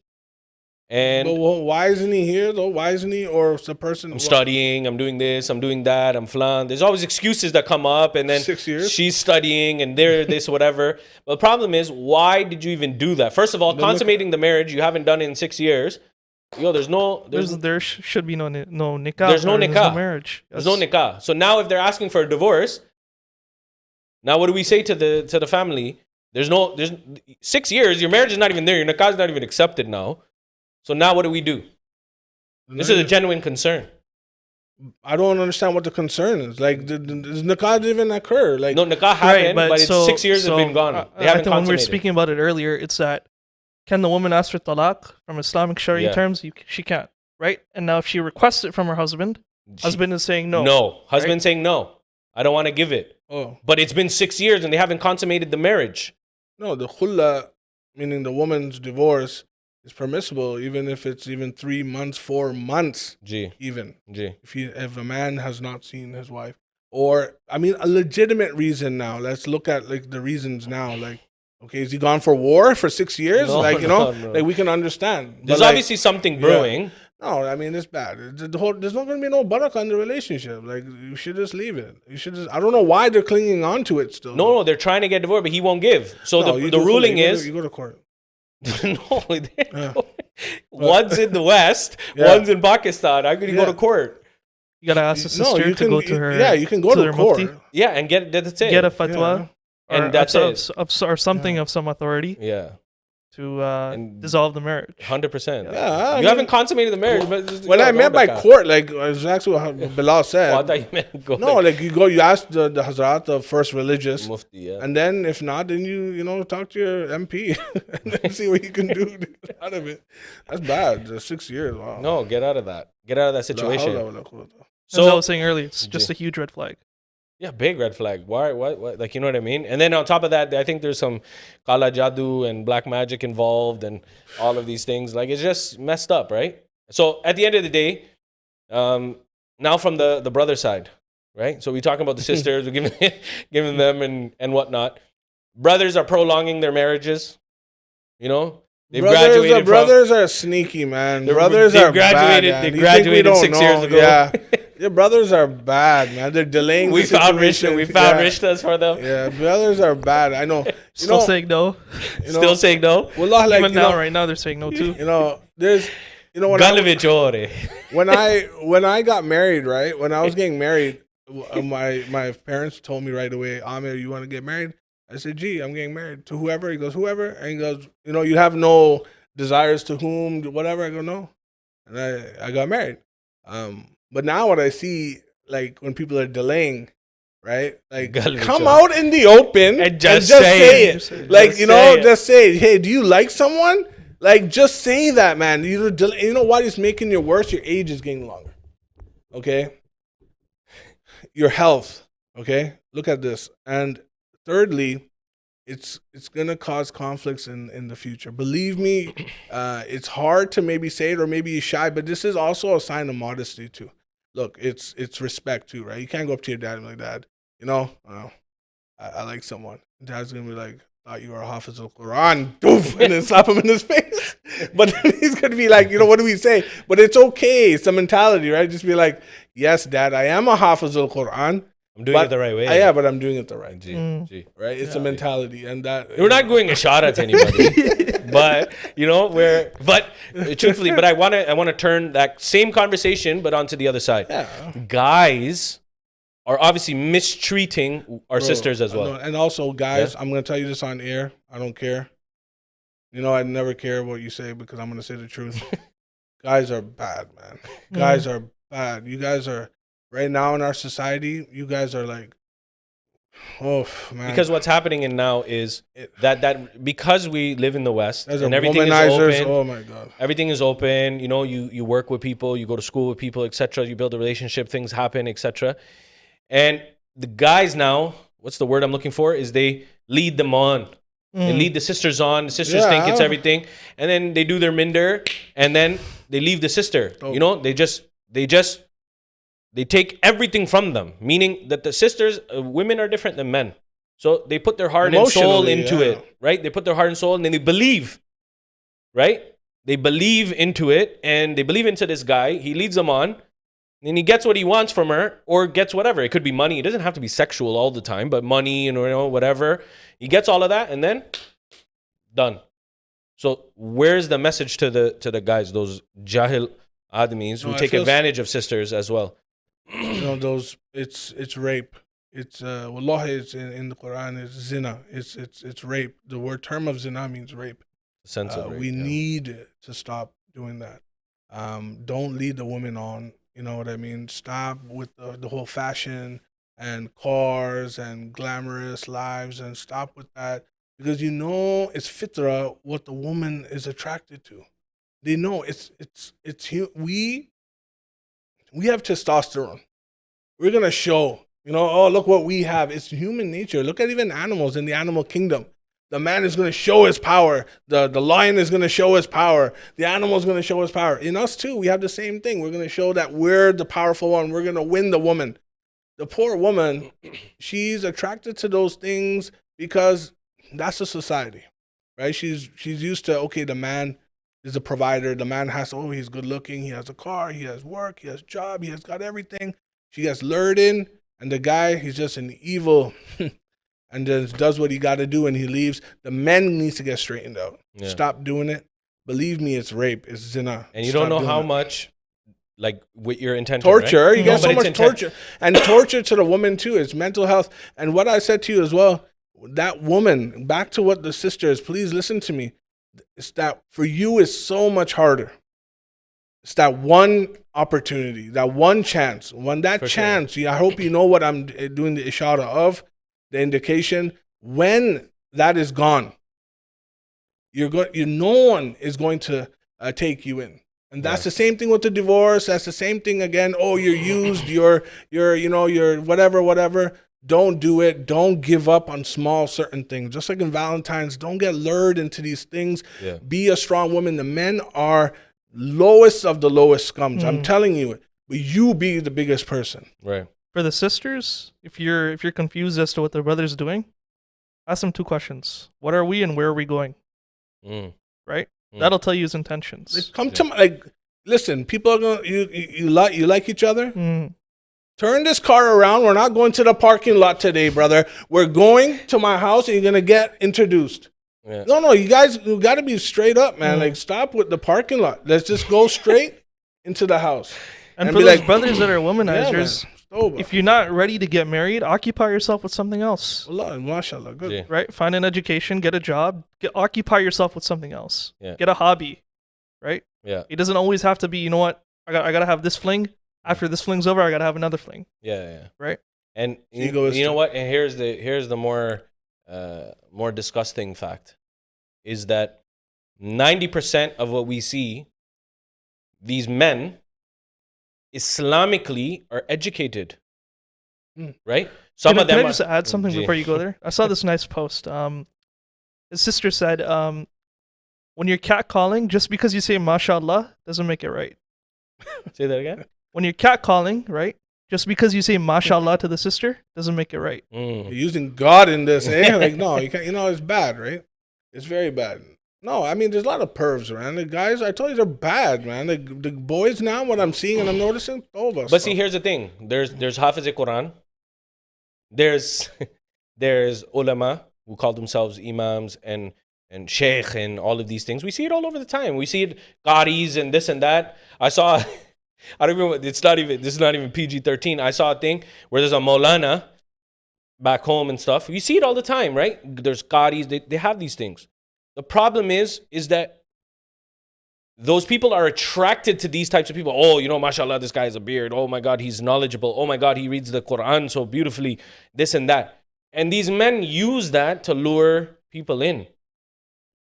Speaker 1: And
Speaker 3: But why isn't he here though? Why isn't he? Or the person?
Speaker 1: I'm studying, I'm doing this, I'm doing that, I'm flan. There's always excuses that come up, and then
Speaker 3: 6 years?
Speaker 1: she's studying and they're this, whatever. But the problem is, why did you even do that? First of all, consummating the marriage, you haven't done it in 6 years. There
Speaker 2: should be no nikah.
Speaker 1: There's no nikah.
Speaker 2: There's no marriage.
Speaker 1: There's no nikah. So now if they're asking for a divorce, now what do we say to the family? There's 6 years, your marriage is not even there, your nikah is not even accepted now. So now what do we do? This is a genuine concern.
Speaker 3: I don't understand what the concern is. Like, does nikah even occur? Like,
Speaker 1: no, nikah happened, but it's 6 years have been gone. They haven't consummated.
Speaker 2: When we were speaking about it earlier, it's that can the woman ask for talaq from Islamic Sharia terms? She can't, right? And now if she requests it from her husband is saying no.
Speaker 1: No, husband saying no. I don't want to give it.
Speaker 3: Oh,
Speaker 1: but it's been 6 years and they haven't consummated the marriage.
Speaker 3: No, the khulla, meaning the woman's divorce, is permissible even if it's even 3 months, 4 months, even. If a man has not seen his wife, or I mean a legitimate reason now. Let's look at like the reasons now. Like, okay, is he gone for war for 6 years?
Speaker 1: No,
Speaker 3: like like we can understand.
Speaker 1: There's obviously something brewing.
Speaker 3: Yeah. No, I mean it's bad. There's not going to be no barakah in the relationship. Like you should just leave it. You should just. I don't know why they're clinging on to it still.
Speaker 1: No, they're trying to get divorced, but he won't give. So the ruling is
Speaker 3: you go to court.
Speaker 1: No, one's in the West, one's in Pakistan. How could you go to court?
Speaker 2: You gotta ask the sister to go to her.
Speaker 3: Yeah, you can go to court.
Speaker 2: Mufti.
Speaker 1: Yeah, and get a fatwa,
Speaker 2: and that's it, or something of some authority.
Speaker 1: Yeah.
Speaker 2: To dissolve the marriage.
Speaker 1: 100%.
Speaker 3: Yeah,
Speaker 1: you haven't consummated the marriage. But
Speaker 3: when I meant by court, like it's actually what Bilal said.
Speaker 1: I thought you meant go.
Speaker 3: No, like you ask the Hazrat, the first religious,
Speaker 1: Mufti,
Speaker 3: and then if not, then you talk to your MP and then see what you can do to get out of it. That's bad. 6 years. Wow.
Speaker 1: No, get out of that. Get out of that situation.
Speaker 2: So as I was saying earlier, it's just a huge red flag.
Speaker 1: Yeah, big red flag. Why? Like, you know what I mean? And then on top of that, I think there's some kala jadoo and black magic involved and all of these things. Like, it's just messed up, right? So at the end of the day, now from the brother side, right? So we're talking about the sisters, we're giving them and whatnot. Brothers are prolonging their marriages. You know?
Speaker 3: Brothers are sneaky, man. Brothers are bad.
Speaker 1: They graduated 6 years ago.
Speaker 3: Yeah. Your brothers are bad, man. They're delaying.
Speaker 1: We found rishtas for them.
Speaker 3: Yeah, brothers are bad. I know.
Speaker 2: Still saying no.
Speaker 1: Still saying no.
Speaker 3: Well, like,
Speaker 2: even now, right now, they're saying no too.
Speaker 3: There's, when I got married, right? When I was getting married, my parents told me right away, Aamer, you want to get married? I said, gee, I'm getting married to whoever. He goes, whoever. And he goes, you have no desires to whom, whatever. I go, no. And I got married. But now what I see, like when people are delaying, right? Like come out in the open and just say it. Like, just say, hey, do you like someone? Like, just say that, man. You know what is making you worse? Your age is getting longer. Okay? Your health. Okay? Look at this. And thirdly, it's gonna cause conflicts in the future. Believe me, it's hard to maybe say it, or maybe you're shy, but this is also a sign of modesty too. Look, it's respect too, right? You can't go up to your dad and be like, Dad, I like someone. Dad's gonna be like, thought you were a Hafiz al-Quran, doof, and then slap him in his face. But then he's gonna be like, what do we say? But it's okay. It's a mentality, right? Just be like, yes, Dad, I am a Hafiz al-Quran.
Speaker 1: I'm doing it the right way.
Speaker 3: Yeah, but I'm doing it the right
Speaker 1: way.
Speaker 3: Right? It's a mentality, and that
Speaker 1: we're not going a shot at anybody, but truthfully, but I want to turn that same conversation, but onto the other side. Yeah. Guys are obviously mistreating our sisters as well,
Speaker 3: and also guys. Yeah. I'm going to tell you this on air. I don't care. I never care what you say because I'm going to say the truth. Guys are bad, man. Guys are bad. You guys are. Right now in our society, you guys are like, oh, man.
Speaker 1: Because what's happening now is that because we live in the West and everything is open.
Speaker 3: Oh, my God.
Speaker 1: Everything is open. You work with people, you go to school with people, etc. You build a relationship, things happen, etc. And the guys now, what's the word I'm looking for, is they lead them on. They lead the sisters on. The sisters think it's everything. And then they do their minder and then they leave the sister. Oh. They take everything from them, meaning that the sisters, women are different than men. So they put their heart and soul into it, right? They put their heart and soul and then they believe, right? they believe into it, and they believe into this guy. He leads them on, and he gets what he wants from her, or gets whatever. It could be money. It doesn't have to be sexual all the time, but money and whatever. He gets all of that, and then done. So where's the message to the guys, those jahil admis who take advantage of sisters as well?
Speaker 3: Those it's rape. It's wallahi, it's in the Quran, it's zina. It's rape. The word term of zina means rape.
Speaker 1: Sense of rape,
Speaker 3: we need to stop doing that. Don't lead the women on. You know what I mean? Stop with the whole fashion and cars and glamorous lives, and stop with that, because it's fitra what the woman is attracted to. They know we have testosterone. We're gonna show, oh, look what we have. It's human nature. Look at even animals in the animal kingdom. The man is going to show his power. The lion is going to show his power. The animal is going to show his power. In us too, we have the same thing. We're going to show that we're the powerful one. We're going to win the woman. The poor woman, she's attracted to those things because that's the society, right? She's used to, okay, the man is a provider. The man he's good looking. He has a car. He has work. He has a job. He has got everything. She gets lured in, and the guy, he's just an evil and just does what he got to do, and he leaves. The men needs to get straightened out. Yeah. Stop doing it. Believe me, it's rape. It's zina.
Speaker 1: And you don't know how much, like, with your intention,
Speaker 3: torture.
Speaker 1: Right?
Speaker 3: You get so much torture. And torture to the woman, too. It's mental health. And what I said to you as well, that woman, back to what the sisters, please listen to me. It's that for you is so much harder. It's that one opportunity, that one chance. When that chance, I hope you know what I'm doing the ishara of, the indication. When that is gone, no one is going to take you in. And that's the same thing with the divorce. That's the same thing again. Oh, you're used. You're whatever. Don't do it. Don't give up on small certain things. Just like in Valentine's, don't get lured into these things. Yeah. Be a strong woman. The men are lowest of the lowest scums. I'm telling you it. But you be the biggest person.
Speaker 1: Right.
Speaker 2: For the sisters, if you're confused as to what their brother's doing, ask them two questions. What are we and where are we going? Right? That'll tell you his intentions.
Speaker 3: Listen, people are going you like each other? Turn this car around. We're not going to the parking lot today, brother. We're going to my house and you're going to get introduced. Yeah. No, you guys, you got to be straight up, man. Like, stop with the parking lot. Let's just go straight into the house.
Speaker 2: And for those brothers that are womanizers, if you're not ready to get married, occupy yourself with something else.
Speaker 3: Allah, mashallah, good.
Speaker 2: Yeah. Right? Find an education, get a job, occupy yourself with something else. Yeah. Get a hobby, right?
Speaker 1: Yeah.
Speaker 2: It doesn't always have to be, you know what, I got to have this fling. After this fling's over, I got to have another fling.
Speaker 1: Yeah.
Speaker 2: Right?
Speaker 1: And you know what? And here's the more disgusting fact is that 90% of what we see, these men Islamically are educated, right? Some of them.
Speaker 2: Can I just add something before you go there? I saw this nice post. His sister said, when you're catcalling, just because you say mashallah doesn't make it right.
Speaker 1: Say that again?
Speaker 2: When you're catcalling, right? Just because you say mashallah to the sister doesn't make it right.
Speaker 3: You're using God in this, eh? Like, no, you can't. It's bad, right? It's very bad. No, I mean, there's a lot of pervs, man. The guys, I told you, they're bad, man. The boys now, what I'm seeing and I'm noticing,
Speaker 1: But see, here's the thing. There's Hafiz Quran. There's ulama who call themselves imams and sheikh and all of these things. We see it all over the time. We see it, Qadris and this and that. I saw, I don't even, this is not even PG-13. I saw a thing where there's a Maulana back home and stuff. You see it all the time, right? There's Qadris, they have these things. The problem is that those people are attracted to these types of people. Oh, mashallah, this guy has a beard. Oh my God, he's knowledgeable. Oh my God, he reads the Quran so beautifully, this and that. And these men use that to lure people in,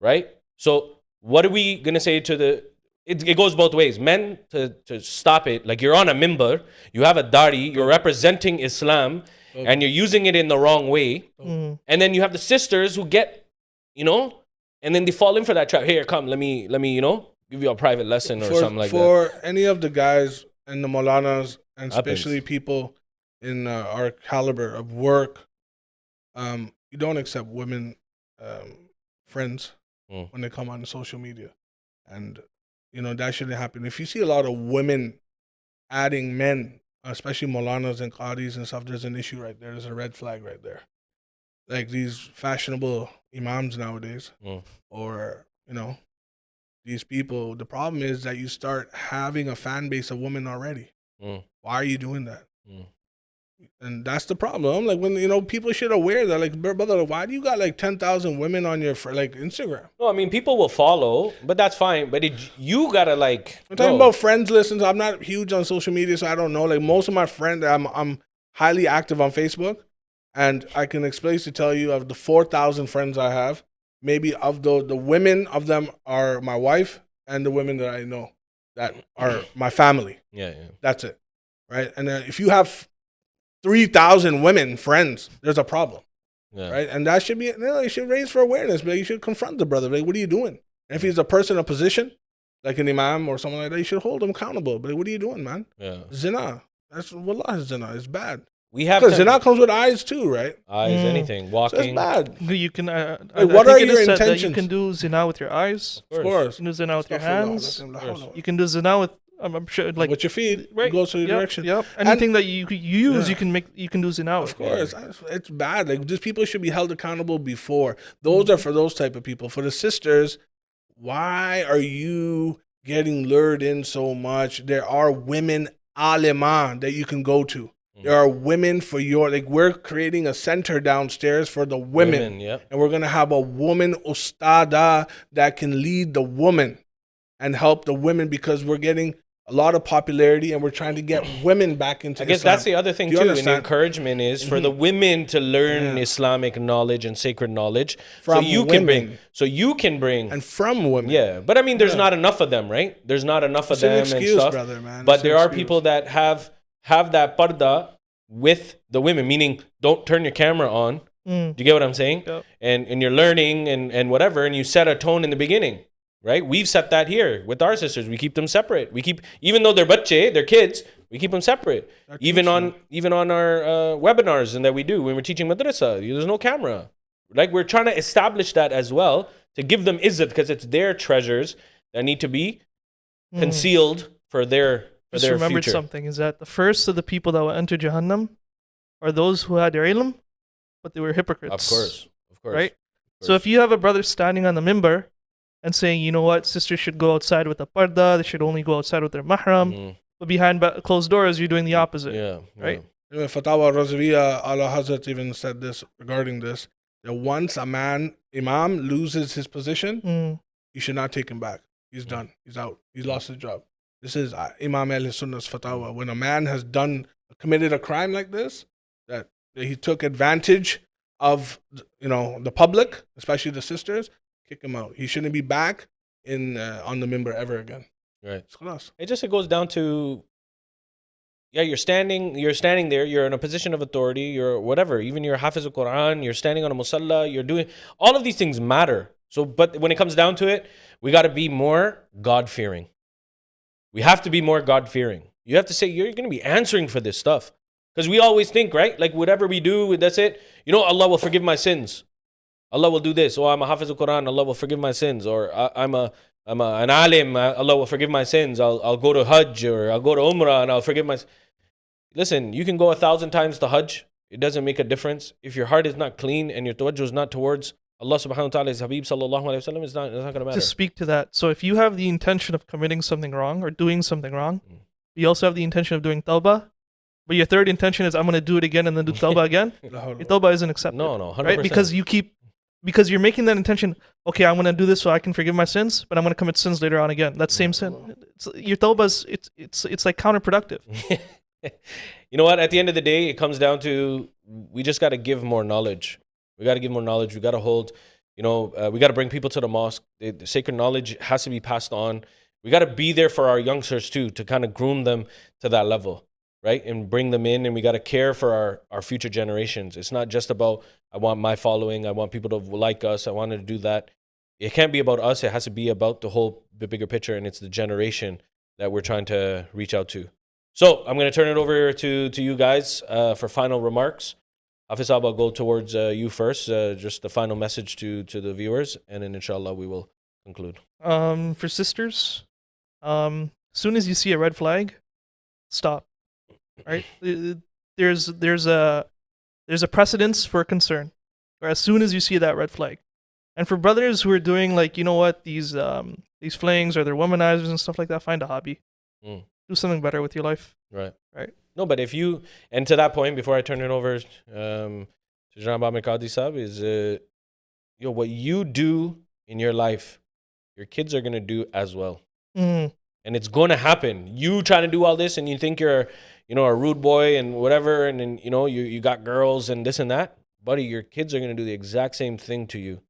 Speaker 1: right? So what are we going to say to it goes both ways. Men, to stop it, like you're on a mimbar, you have a dari, you're representing Islam, and you're using it in the wrong way. And then you have the sisters who get, and then they fall in for that trap. Here, come, let me, give you a private lesson or something like that.
Speaker 3: For any of the guys and the Maulanas, and especially people in our caliber of work, you don't accept women friends when they come on social media. And, that shouldn't happen. If you see a lot of women adding men, especially Molanas and Qadis and stuff, there's an issue right there. There's a red flag right there. Like these fashionable imams nowadays, or, these people, the problem is that you start having a fan base of women already. Why are you doing that? And that's the problem. Like when, people should aware that, like, brother, why do you got like 10,000 women on your Instagram?
Speaker 1: No, I mean, people will follow, but that's fine. But you gotta like.
Speaker 3: I'm talking about friends listens. I'm not huge on social media, so I don't know. Like most of my friends, I'm highly active on Facebook, and I can explain to tell you of the 4,000 friends I have, maybe of the women of them are my wife and the women that I know that are my family.
Speaker 1: Yeah.
Speaker 3: That's it, right? And if you have 3,000 women friends, there's a problem, right? And that should be, you should raise for awareness, but you should confront the brother. Like, what are you doing? And if he's a person in a position, like an imam or something like that, you should hold him accountable. But what are you doing, man?
Speaker 1: Yeah.
Speaker 3: Zina. That's wallah, zina. It's bad.
Speaker 1: Because
Speaker 3: zina comes with eyes too, right?
Speaker 1: Eyes, anything, walking.
Speaker 3: So it's bad.
Speaker 2: You can.
Speaker 3: What are your intentions?
Speaker 2: You can do zina with your eyes.
Speaker 3: Of course.
Speaker 2: You can do zina with your hands. You can do zina with. I'm sure, like
Speaker 3: with your feet,
Speaker 2: right?
Speaker 3: Goes to the direction.
Speaker 2: Yep. Anything that you use, you can do zina with.
Speaker 3: Of course, it's bad. Like these people should be held accountable before. Those are for those type of people. For the sisters, why are you getting lured in so much? There are women alima that you can go to. There are women for we're creating a center downstairs for the women. And we're going to have a woman ustada that can lead the woman and help the women, because we're getting a lot of popularity and we're trying to get women back into
Speaker 1: I guess
Speaker 3: Islam.
Speaker 1: that's the other thing too. And the encouragement is for the women to learn Islamic knowledge and sacred knowledge
Speaker 3: from
Speaker 1: women. So you can bring
Speaker 3: and from women.
Speaker 1: Yeah, but I mean, there's not enough of them, right? There's not enough of them
Speaker 3: excuse,
Speaker 1: and stuff.
Speaker 3: Brother, man.
Speaker 1: But there are people that have that parda with the women, meaning don't turn your camera on. Do you get what I'm saying?
Speaker 2: Yep.
Speaker 1: And you're learning and whatever, and you set a tone in the beginning. Right, we've set that here with our sisters. We keep them separate. We keep, even though they're bache, they're kids, we keep them separate. Even on our webinars and that we do when we're teaching madrasa, there's no camera. Like we're trying to establish that as well to give them izzat, because it's their treasures that need to be concealed for their
Speaker 2: Just remembered
Speaker 1: future.
Speaker 2: Something is that the first of the people that will enter Jahannam are those who had ilm, but they were hypocrites.
Speaker 1: Of course,
Speaker 2: right. Of course. So if you have a brother standing on the minbar and saying, you know what, sisters should go outside with a parda, they should only go outside with their mahram, but behind closed doors, you're doing the opposite. Right?
Speaker 3: Fatawa Razviya, Allah Hazrat even said this regarding this, that once a imam loses his position, you should not take him back. He's done. He's out. He's lost his job. This is Imam al-Sunnah's fatwa. When a man has committed a crime like this, that he took advantage of, the public, especially the sisters, kick him out. He shouldn't be back on the minbar ever again.
Speaker 1: Right. It goes down to, you're standing there, you're in a position of authority, you're whatever, even you're Hafiz al-Quran, you're standing on a musalla, you're doing, all of these things matter. So, but when it comes down to it, we got to be more God-fearing. We have to be more God-fearing. You have to say, you're going to be answering for this stuff. Because we always think, right? Like whatever we do, that's it. Allah will forgive my sins. Allah will do this. Oh, I'm a Hafiz al-Quran, Allah will forgive my sins. Or I'm an alim, Allah will forgive my sins. I'll go to Hajj, or I'll go to Umrah and I'll forgive my sins. Listen, you can go 1,000 times to Hajj. It doesn't make a difference. If your heart is not clean and your tawajjuh is not towards Allah subhanahu wa ta'ala, his Habib sallallahu alayhi wa sallam, it's not going to matter.
Speaker 2: To speak to that, so if you have the intention of committing something wrong or doing something wrong, you also have the intention of doing tawbah, but your third intention is I'm going to do it again and then do tawbah again, your tawbah isn't accepted.
Speaker 1: No, 100%.
Speaker 2: Right? Because you're making that intention, okay, I'm going to do this so I can forgive my sins, but I'm going to commit sins later on again. That same sin. Your tawbah it's like counterproductive.
Speaker 1: You know what? At the end of the day, it comes down to, we just got to give more knowledge. We got to give more knowledge. We got to hold, we got to bring people to the mosque. The sacred knowledge has to be passed on. We got to be there for our youngsters too, to kind of groom them to that level, right? And bring them in, and we got to care for our future generations. It's not just about, I want my following, I want people to like us, I wanted to do that. It can't be about us. It has to be about the bigger picture, and it's the generation that we're trying to reach out to. So I'm going to turn it over to you guys for final remarks. Hafiz, I'll go towards you first, just the final message to the viewers, and then inshallah we will conclude.
Speaker 2: For sisters, soon as you see a red flag, stop. Right? There's a precedence for concern, or as soon as you see that red flag. And for brothers who are doing like, you know what, these flings or they're womanizers and stuff like that, find a hobby. Do something better with your life.
Speaker 1: Right.
Speaker 2: No,
Speaker 1: but if you, and to that point, before I turn it over to Janab Aamer Qadri Sahab, is what you do in your life, your kids are going to do as well. And it's going to happen. You trying to do all this and you think you're, a rude boy and whatever, and then, you got girls and this and that. Buddy, your kids are going to do the exact same thing to you.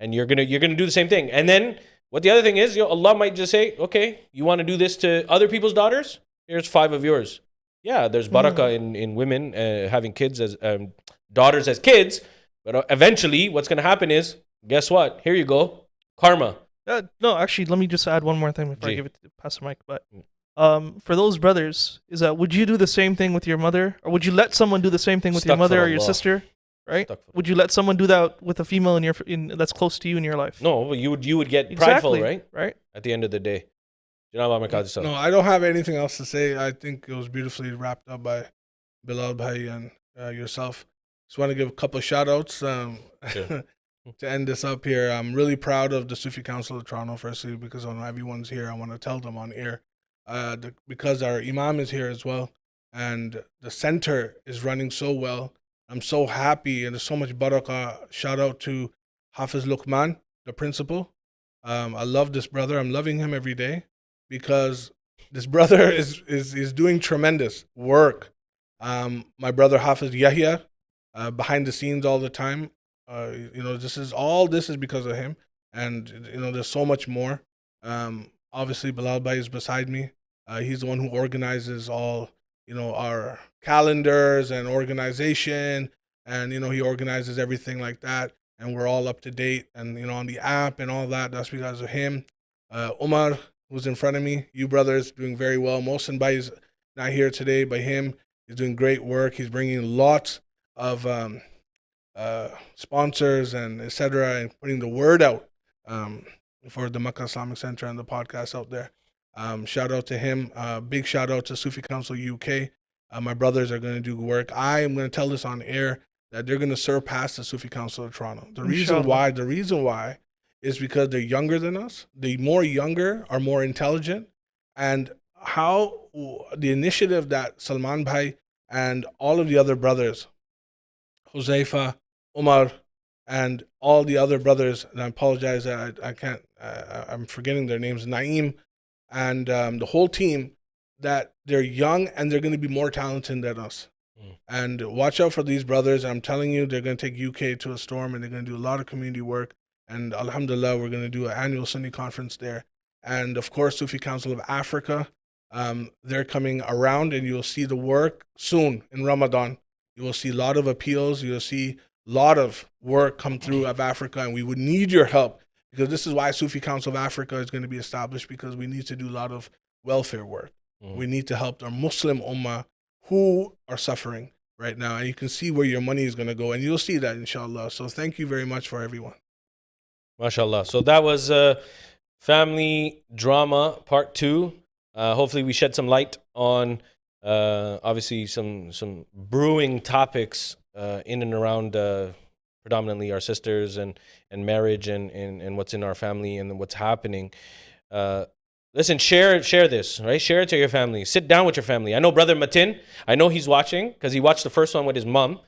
Speaker 1: And you're going to do the same thing. And then what the other thing is, Allah might just say, okay, you want to do this to other people's daughters? Here's 5 of yours. Yeah, there's barakah in women having kids as daughters as kids. But eventually what's going to happen is, guess what? Here you go. Karma.
Speaker 2: No, actually, let me just add one more thing before I give it to Pastor Mike. But for those brothers, is that would you do the same thing with your mother? Or would you let someone do the same thing with your mother or your sister? Right? Would you let someone do that with a female that's close to you in your life?
Speaker 1: No, but you would get prideful, right?
Speaker 2: Right.
Speaker 1: At the end of the day. No,
Speaker 3: I don't have anything else to say. I think it was beautifully wrapped up by Bilal Bhai and yourself. Just want to give a couple of shout outs to end this up here. I'm really proud of the Sufi Council of Toronto, firstly, because when everyone's here, I want to tell them on air. Because our Imam is here as well, and the center is running so well. I'm so happy, and there's so much barakah. Shout out to Hafiz Luqman, the principal. I love this brother. I'm loving him every day because this brother is doing tremendous work. My brother Hafiz Yahya, behind the scenes all the time. This is because of him, and there's so much more. Obviously, Bilal Bhai is beside me. He's the one who organizes all our calendars and organization, and he organizes everything like that, and we're all up to date, and on the app and all that. That's because of him. Omar, who's in front of me, you brothers doing very well. Mohsen Bhai is not here today, but he's doing great work. He's bringing lots of sponsors and etc. and putting the word out for the Makkah Islamic Center and the podcast out there. Shout out to him. Big shout out to Sufi Council UK. My brothers are going to do work. I am going to tell this on air that they're going to surpass the Sufi Council of Toronto. The reason why is because they're younger than us. The more younger are more intelligent, and how the initiative that Salman Bhai and all of the other brothers, Huzaifa, Omar, and all the other brothers, and I apologize that I can't, I'm forgetting their names, Naeem, and the whole team, that they're young and they're going to be more talented than us. And watch out for these brothers. I'm telling you, they're going to take UK to a storm, and they're going to do a lot of community work. And alhamdulillah, we're going to do an annual Sunni conference there. And of course, Sufi Council of Africa, they're coming around, and you'll see the work soon in Ramadan. You will see a lot of appeals. You'll see a lot of work come through of Africa, and we would need your help, because this is why Sufi Council of Africa is going to be established, because we need to do a lot of welfare work. We need to help our Muslim Ummah who are suffering right now. And you can see where your money is going to go, and you'll see that, inshallah. So thank you very much for everyone.
Speaker 1: MashaAllah. So that was Family Drama Part 2. Hopefully we shed some light on obviously some brewing topics in and around predominantly our sisters and marriage and what's in our family and what's happening. Listen, share this, right? Share it to your family. Sit down with your family. I know Brother Matin, I know he's watching, because he watched the first one with his mom.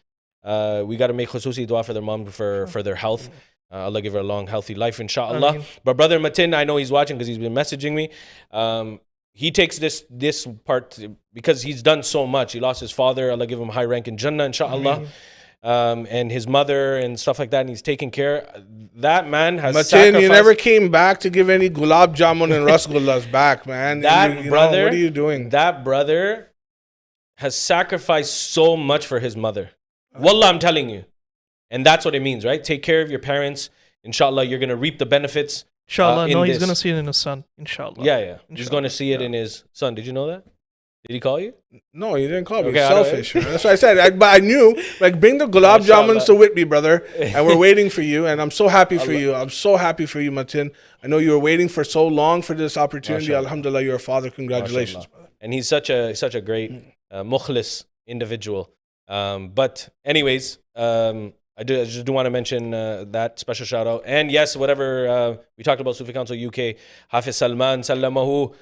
Speaker 1: We got to make khususi dua for their mom for their health. Allah give her a long, healthy life, inshallah. But Brother Matin, I know he's watching because he's been messaging me. He takes this part because he's done so much. He lost his father. Allah give him a high rank in Jannah, inshallah. And his mother and stuff like that, and he's taking care. That man has sacrificed.
Speaker 3: You never came back to give any gulab jamun and rasgullas back, man.
Speaker 1: That brother,
Speaker 3: what are you doing?
Speaker 1: That brother has sacrificed so much for his mother. Wallah, I'm telling you. And that's what it means, right? Take care of your parents. Inshallah, you're going to reap the benefits.
Speaker 2: Inshallah, no, he's going to see it in his son. Inshallah.
Speaker 1: Yeah. He's going to see it in his son. Did you know that? Did he call you?
Speaker 3: No, you didn't call me.
Speaker 1: Okay, I don't-
Speaker 3: Selfish. Man. That's what I said. But I knew, like, bring the gulab jamuns to Whitby, brother. And we're waiting for you. And I'm so happy for you. I'm so happy for you, Matin. I know you were waiting for so long for this opportunity.
Speaker 1: Mashallah.
Speaker 3: Alhamdulillah, you're a father. Congratulations, brother.
Speaker 1: And he's such a great mukhlis individual. But anyways, I just do want to mention that special shout out. And yes, whatever we talked about Sufi Council UK, Hafiz Salman Sallamahu,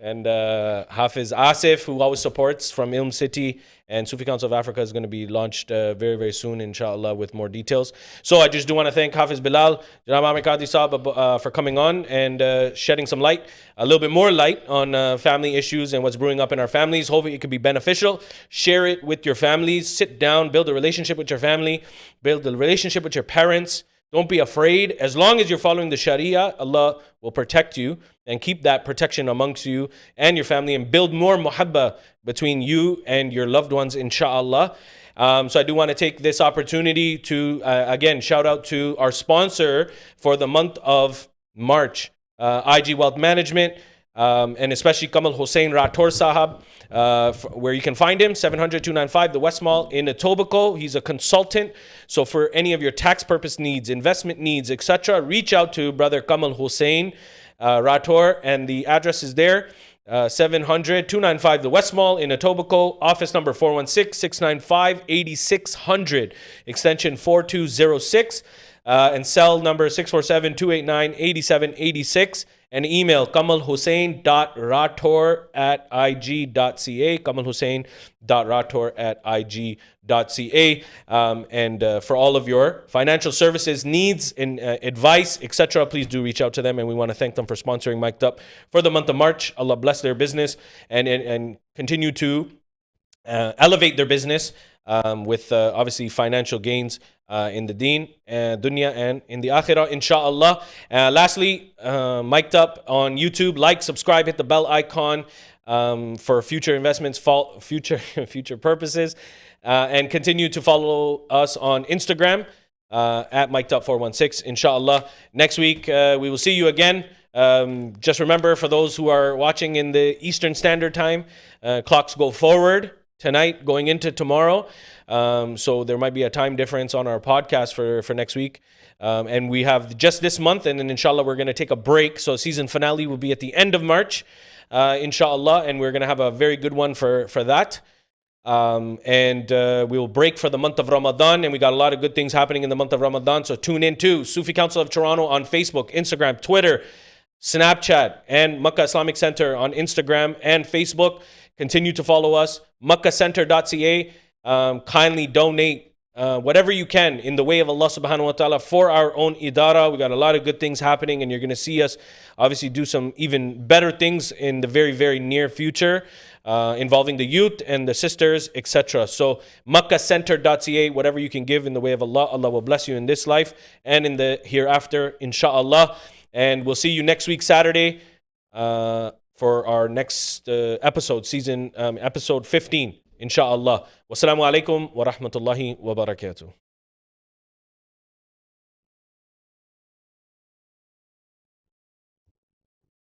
Speaker 1: and Hafiz Asif, who always supports from Ilm City, and Sufi Council of Africa is going to be launched very, very soon, inshallah, with more details. So I just do want to thank Hafiz Bilal, Janab Aamer Qadri Saab, for coming on and shedding some light, a little bit more light on family issues and what's brewing up in our families. Hopefully it could be beneficial. Share it with your families. Sit down, build a relationship with your family, build a relationship with your parents. Don't be afraid. As long as you're following the Sharia, Allah will protect you and keep that protection amongst you and your family and build more muhabba between you and your loved ones, inshallah. So I do want to take this opportunity to, again, shout out to our sponsor for the month of March, IG Wealth Management, and especially Kamalhusain Rathod Sahab, where you can find him, 700-295, the Westmall in Etobicoke. He's a consultant. So for any of your tax purpose needs, investment needs, etc., reach out to brother Kamalhusain Rathod, and the address is there, 700-295, the Westmall in Etobicoke, office number 416-695-8600, extension 4206, and cell number 647-289-8786. And email kamalhusain.rathod@ig.ca, kamalhusain.rathod@ig.ca. And for all of your financial services needs and advice, etc., please do reach out to them. And we want to thank them for sponsoring Mic'd Up for the month of March. Allah bless their business and continue to elevate their business with obviously financial gains in the deen, dunya, and in the akhirah, inshallah. Lastly, Mic'd Up on YouTube. Like, subscribe, hit the bell icon for future investments, future purposes, and continue to follow us on Instagram at Mic'd Up 416, inshallah. Next week, we will see you again. Just remember, for those who are watching in the Eastern Standard Time, clocks go forward tonight going into tomorrow. So there might be a time difference on our podcast for next week. And we have just this month, and then inshallah we're going to take a break. So season finale will be at the end of March, inshallah, and we're going to have a very good one for that. And we will break for the month of Ramadan, and we got a lot of good things happening in the month of Ramadan. So tune in to Sufi Council of Toronto on Facebook, Instagram, Twitter, Snapchat, and Mecca Islamic Center on Instagram and Facebook. Continue to follow us, meccacenter.ca. Kindly donate whatever you can in the way of Allah subhanahu wa ta'ala for our own idara. We got a lot of good things happening, and you're going to see us obviously do some even better things in the very, very near future, involving the youth and the sisters, etc. So meccacenter.ca, whatever you can give in the way of Allah, Allah will bless you in this life and in the hereafter, inshallah. And we'll see you next week, Saturday, for our next episode, episode 15, inshallah. Wassalamu alaikum wa rahmatullahi wa barakatuh.